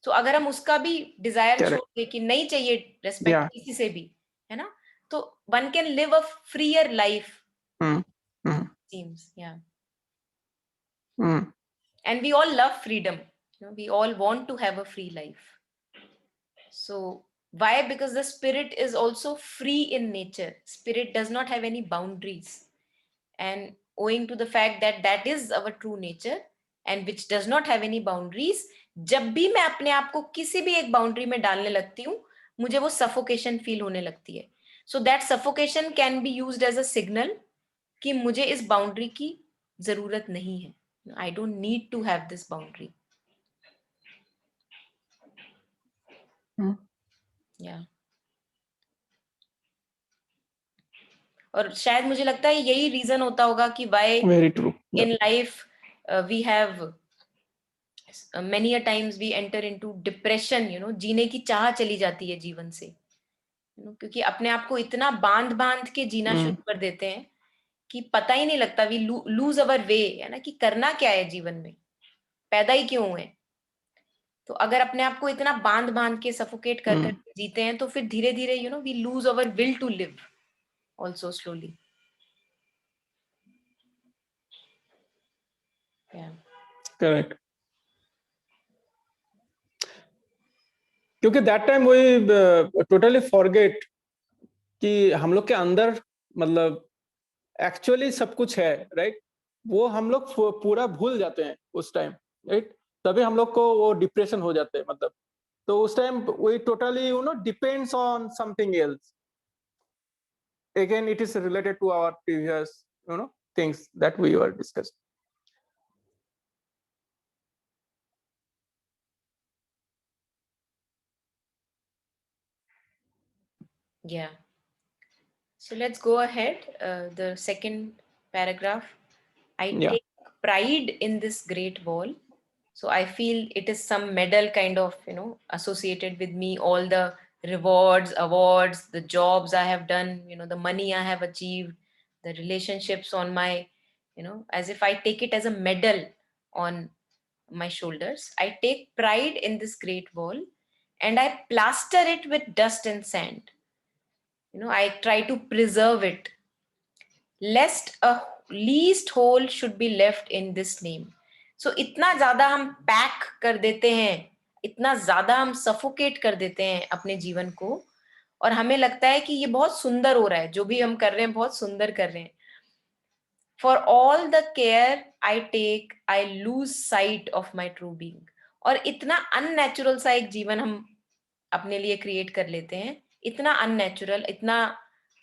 तो अगर हम उसका भी डिजायर छोड़ दे कि नहीं चाहिए रेस्पेक्ट किसी से भी, है ना, तो one can live a freer life, seems. या and we all love freedom, we all want to have a free life. So why? Because the spirit is also free in nature. Spirit does not have any boundaries, and owing to the fact that that is our true nature and which does not have any boundaries, जब भी मैं अपने आप को किसी भी एक boundary में डालने लगती हूँ, मुझे वो सफोकेशन फील होने लगती है. So that suffocation can be used as a signal कि मुझे इस बाउंड्री की जरूरत नहीं है. I don't need to have this boundary. Yeah. और शायद मुझे लगता है यही रीजन होता होगा कि why Very true. in life we have many a times we enter into depression, जीने की चाह चली जाती है जीवन से, क्योंकि अपने आप को इतना बांध बांध के जीना शुरू कर देते हैं कि पता ही नहीं लगता, वी लूज अवर वे, है ना, कि करना क्या है जीवन में, पैदा ही क्यों हुए. तो अगर अपने आप को इतना बांध बांध के सफोकेट कर कर जीते हैं तो फिर धीरे धीरे we lose our will to live also slowly. Yeah. Correct. क्योंकि दैट टाइम वही टोटली फॉरगेट कि हम लोग के अंदर मतलब एक्चुअली सब कुछ है, राइट. वो हम लोग पूरा भूल जाते हैं उस टाइम, राइट. तभी हम लोग को वो डिप्रेशन हो जाते हैं, मतलब. तो उस time we totally depends on something else. Again, it is related to our previous things that we were discussing. Yeah. So let's go ahead. The second paragraph. I take pride in this great wall. So I feel it is some medal kind of, associated with me, all the rewards, awards, the jobs I have done, the money I have achieved, the relationships on my, as if I take it as a medal on my shoulders. I take pride in this great wall and I plaster it with dust and sand. I try to preserve it, lest a least hole should be left in this name. So इतना ज्यादा हम pack कर देते हैं इतना ज्यादा हम suffocate कर देते हैं अपने जीवन को, और हमें लगता है कि ये बहुत सुंदर हो रहा है, जो भी हम कर रहे हैं बहुत सुंदर कर रहे हैं. For all the care I take I lose sight of my true being. और इतना अननेचुरल सा एक जीवन हम अपने लिए क्रिएट कर लेते हैं, इतना अननेचुरल, इतना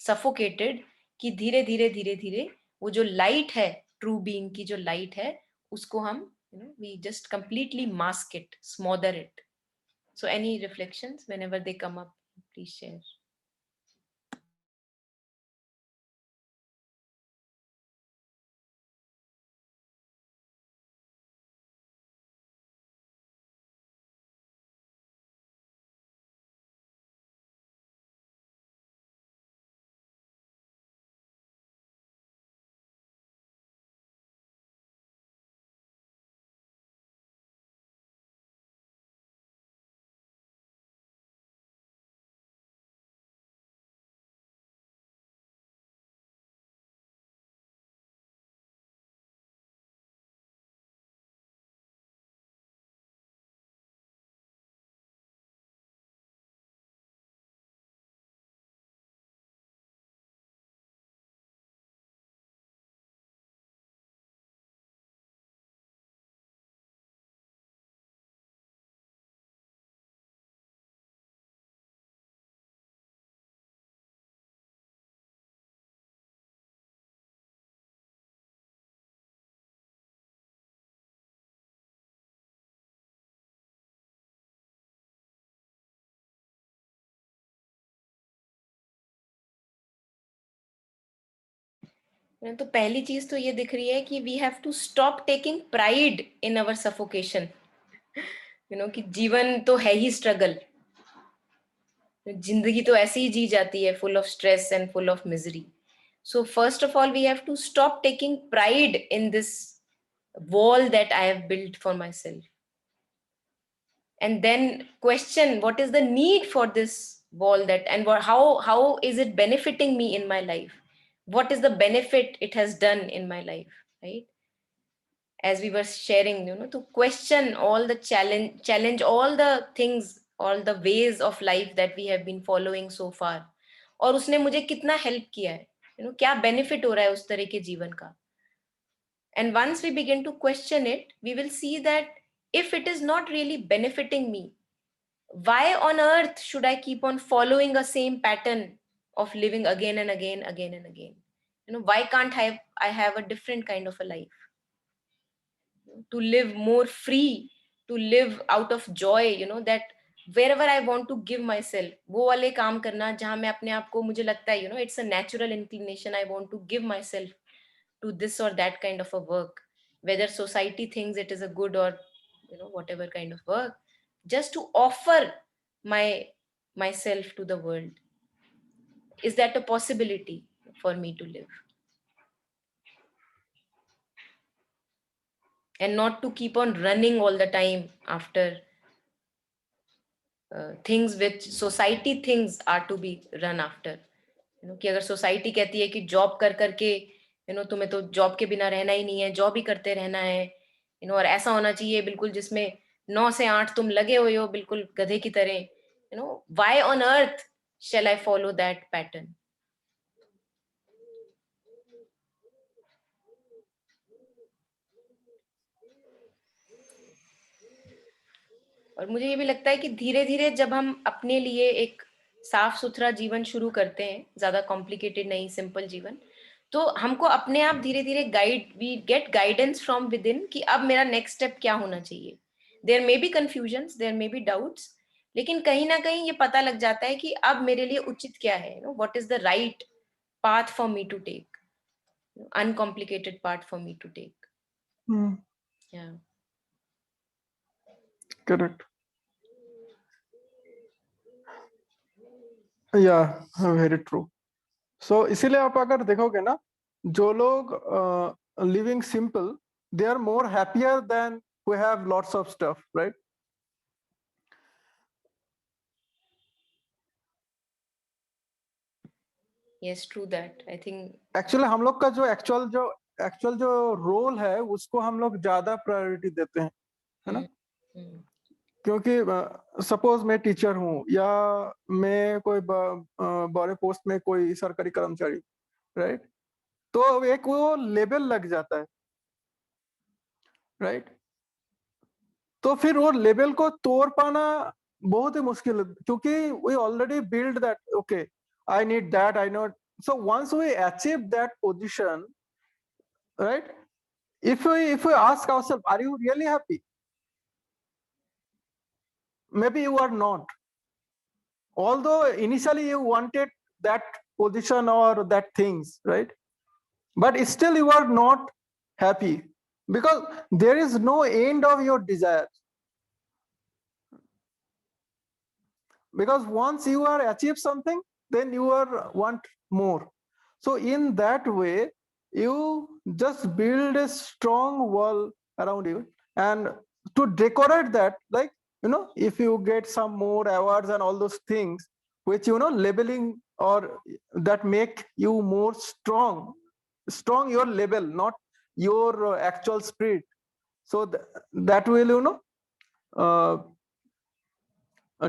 सफोकेटेड, कि धीरे धीरे धीरे धीरे वो जो लाइट है, ट्रू बीइंग की जो लाइट है, उसको हम we just completely mask it, smother it. So any reflections whenever they come up, please share. तो पहली चीज तो ये दिख रही है कि we have to stop taking pride in our suffocation. कि जीवन तो है ही स्ट्रगल, जिंदगी तो ऐसे ही जी जाती है, full of stress and full of misery. So first of all we have to stop taking pride in this wall that I have built for myself, and then question what is the need for this wall, that and how is it benefiting me in my life, what is the benefit it has done in my life, right? As we were sharing, to question all the challenge all the things, all the ways of life that we have been following so far, और उसने मुझे कितना help किया है, क्या benefit हो रहा है उस तरह के जीवन का. And once we begin to question it, we will see that if it is not really benefiting me, why on earth should I keep on following a same pattern of living again and again, again and again? Why can't I have a different kind of a life? To live more free, to live out of joy, that wherever I want to give myself, वो वाले काम करना जहाँ मैं अपने आप को, मुझे लगता है, it's a natural inclination, I want to give myself to this or that kind of a work, whether society thinks it is a good or whatever kind of work, just to offer myself to the world. Is that a possibility for me to live? And not to keep on running all the time after things which society thinks are to be run after. कि अगर society कहती है कि job कर करके तुम्हें तो job के बिना रहना ही नहीं है, जॉब ही करते रहना है, और ऐसा होना चाहिए बिल्कुल जिसमें 9 से 8 तुम लगे हुए हो बिल्कुल गधे की तरह. Why on earth shall I follow that pattern? और मुझे ये भी लगता है कि धीरे धीरे जब हम अपने लिए एक साफ सुथरा जीवन शुरू करते हैं, ज्यादा कॉम्प्लिकेटेड नहीं, सिंपल जीवन, तो हमको अपने आप धीरे धीरे we get guidance from within कि अब मेरा नेक्स्ट स्टेप क्या होना चाहिए. There may be confusions, there may be doubts, लेकिन कहीं ना कहीं ये पता लग जाता है कि अब मेरे लिए उचित क्या है, what is the right path for me to take, uncomplicated path for me to take. Yeah, correct. Yeah, very true. So इसीलिए आप अगर देखोगे ना, जो लोग living simple, they are more happier than who have lots of stuff, right? yes, true that. I think actually हम लोग का जो एक्चुअल जो रोल है उसको हम लोग ज्यादा प्रायोरिटी देते हैं, है ना? क्योंकि सपोज मैं टीचर हूँ या मैं कोई बड़े पोस्ट में कोई सरकारी कर्मचारी, राइट, तो एक वो लेबल लग जाता है, राइट, तो फिर वो लेबल को तोड़ पाना बहुत ही मुश्किल है, क्योंकि we already build that, okay I need that, I not, so once we achieve that position, right, if we ask ourselves, are you really happy? Maybe you are not, although initially you wanted that position or that things, right, but still you are not happy because there is no end of your desire, because once you are achieve something, then you are want more. So in that way you just build a strong wall around you, and to decorate that, like, if you get some more awards and all those things which labeling or that make you more strong your label, not your actual spirit. So that will uh,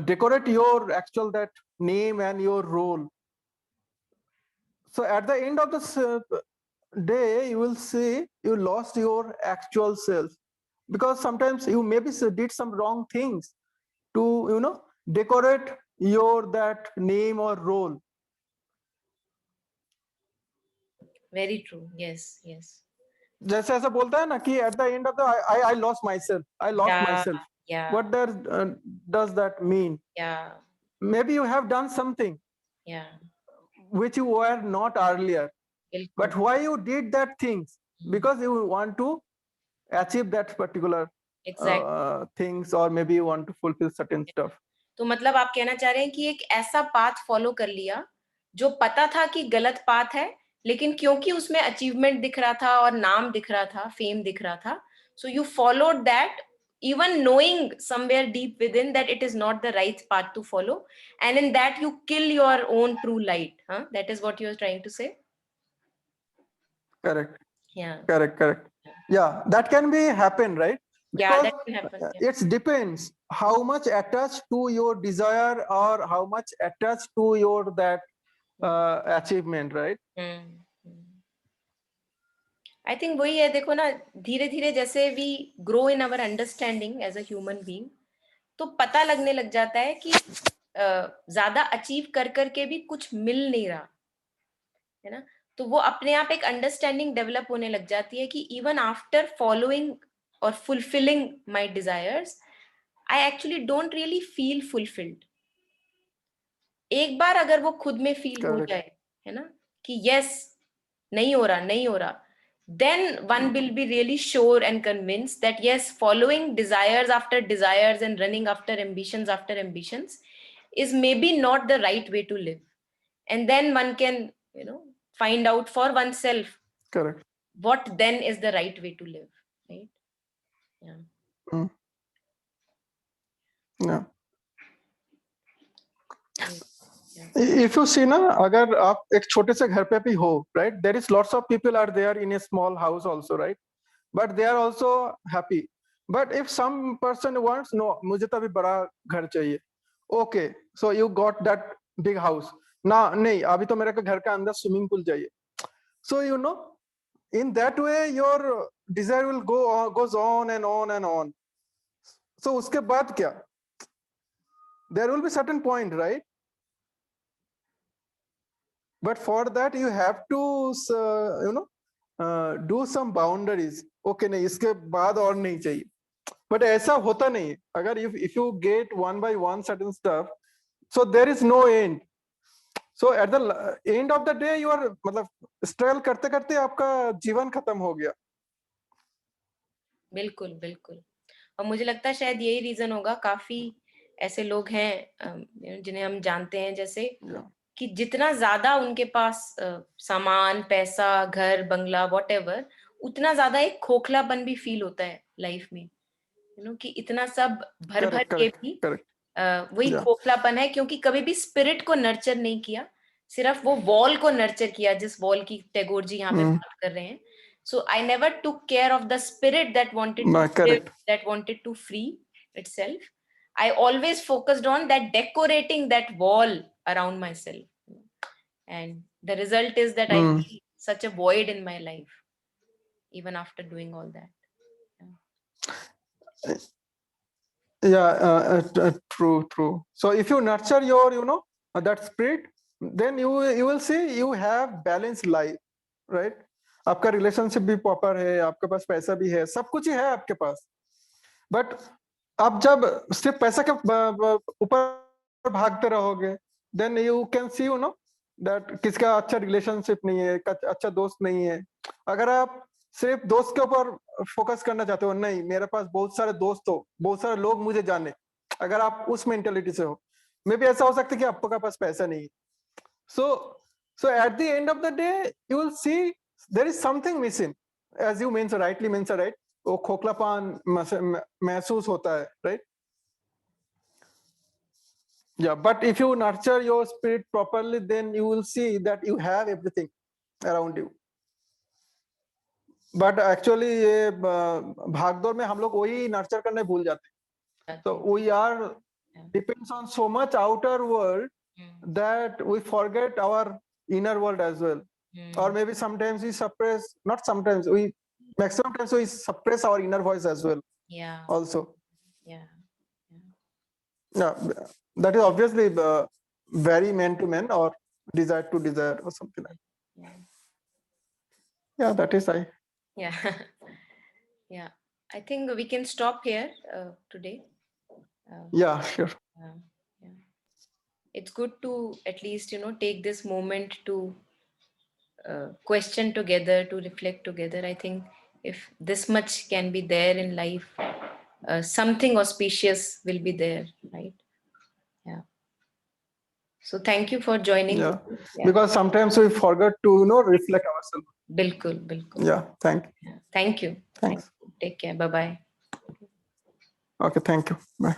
decorate your actual that name and your role. So at the end of the day you will see you lost your actual self, because sometimes you maybe did some wrong things to decorate your that name or role. Very true. Yes, yes. जैसे ऐसा बोलता है ना कि at the end of the I lost myself, I lost Yeah, myself. yeah, What does that mean? yeah, Maybe you have done something yeah. which you were not earlier, but बिल्कुल, why you did that things? Because you want to achieve that particular exactly. things, or maybe you want to fulfill certain stuff. तो मतलब आप कहना चाह रहे हैं कि एक ऐसा पाथ फॉलो कर लिया जो पता था कि गलत पाथ है, लेकिन क्योंकि उसमें अचीवमेंट दिख रहा था और नाम दिख रहा था, फेम दिख रहा था, so you followed that even knowing somewhere deep within that it is not the right path to follow, and in that you kill your own true light, huh? That is what you are trying to say. Correct. Yeah, Correct. Yeah, that can be happen, right? yeah, Because that can happen. Yeah. it depends how much attached to your desire or how much attached to your that achievement, right? I think वही है, देखो ना, धीरे धीरे जैसे we grow in our understanding as a human being, तो पता लगने लग जाता है कि ज्यादा अचीव कर करके भी कुछ मिल नहीं रहा है ना, तो वो अपने आप एक अंडरस्टैंडिंग डेवलप होने लग जाती है कि इवन आफ्टर फॉलोइंग और fulfilling my desires, I actually don't really feel fulfilled. एक बार अगर वो खुद में फील हो Correct. जाए, है ना, कि यस, नहीं हो रहा, then one will be really sure and convinced that yes, following desires after desires and running after ambitions is maybe not the right way to live. And then one can find out for oneself Correct. what then is the right way to live, right? Yeah. Yeah. Yeah. If you see ना, अगर आप एक छोटे से घर पे भी हो, right, there is lots of people are there in a small house also, right, but they are also happy. But if some person wants, no, मुझे तो अभी बड़ा घर चाहिए, okay, so you got that big house, ना नहीं, अभी तो मेरे को घर का अंदर स्विमिंग पूल चाहिए. So in that way your desire will goes on and on and on. So उसके बाद क्या? There will be certain point, right? But for that you have to do some boundaries. Okay, नहीं, इसके बाद और नहीं चाहिए. But ऐसा होता नहीं. अगर if you get one by one certain stuff, so there is no end. So at the end of the day you are मतलब struggle करते करते आपका जीवन खत्म हो गया. बिल्कुल बिल्कुल. और मुझे लगता है शायद यही रीजन होगा, काफी ऐसे लोग हैं जिन्हें हम जानते हैं जैसे कि जितना ज्यादा उनके पास सामान, पैसा, घर, बंगला, व्हाटएवर, उतना ज्यादा एक खोखलापन भी फील होता है लाइफ में, कि इतना सब भर भर के भी वही खोखलापन है, क्योंकि कभी भी स्पिरिट को नर्चर नहीं किया, सिर्फ वो वॉल को नर्चर किया, जिस वॉल की टैगोर जी यहाँ पे बात कर रहे हैं. So I never took care of the spirit that wanted to live, that wanted to free itself. I always focused on that decorating that wall around myself. And the result is that I feel such a void in my life, even after doing all that. True. So if you nurture your, that spirit, then you will see you have balanced life, right? आपका relationship भी proper है, आपके पास पैसा भी है, सब कुछ ही है आपके पास. बट आप जब सिर्फ पैसा के ऊपर भागते रहोगे, then you can see that किसका अच्छा रिलेशनशिप नहीं है, अच्छा दोस्त नहीं है. अगर आप सिर्फ दोस्त के ऊपर फोकस करना चाहते हो, नहीं मेरे पास बहुत सारे दोस्त हो, बहुत सारे लोग मुझे जाने, अगर आप उस मेंटेलिटी से हो, मे भी ऐसा हो सकता है कि आपके पास पैसा नहीं है. So at the end of the day you will see there is something missing, as you rightly mentioned, right? वो खोखलापन महसूस होता है, right? Yeah, but if you nurture your spirit properly, then you will see that you have everything around you. But actually ये भागदौड़ में हम लोग वही नर्चर करने भूल जाते हैं. So we are depends on so much outer world that we forget our inner world as well. Or maybe sometimes we suppress, not sometimes, we maximum times we suppress our inner voice as well. Yeah. Also. Yeah. Yeah, that is obviously very man to man or desire to desire or something like that. Yeah, that is I. Yeah. Yeah. I think we can stop here today. Yeah, sure. Yeah. It's good to at least, take this moment to question together, to reflect together. I think if this much can be there in life, something auspicious will be there, right? Yeah. So thank you for joining. Yeah, because sometimes we forget to reflect ourselves. Bilkul. Yeah, thank you. Thank you. Thanks. Take care. Bye-bye. Okay, thank you. Bye.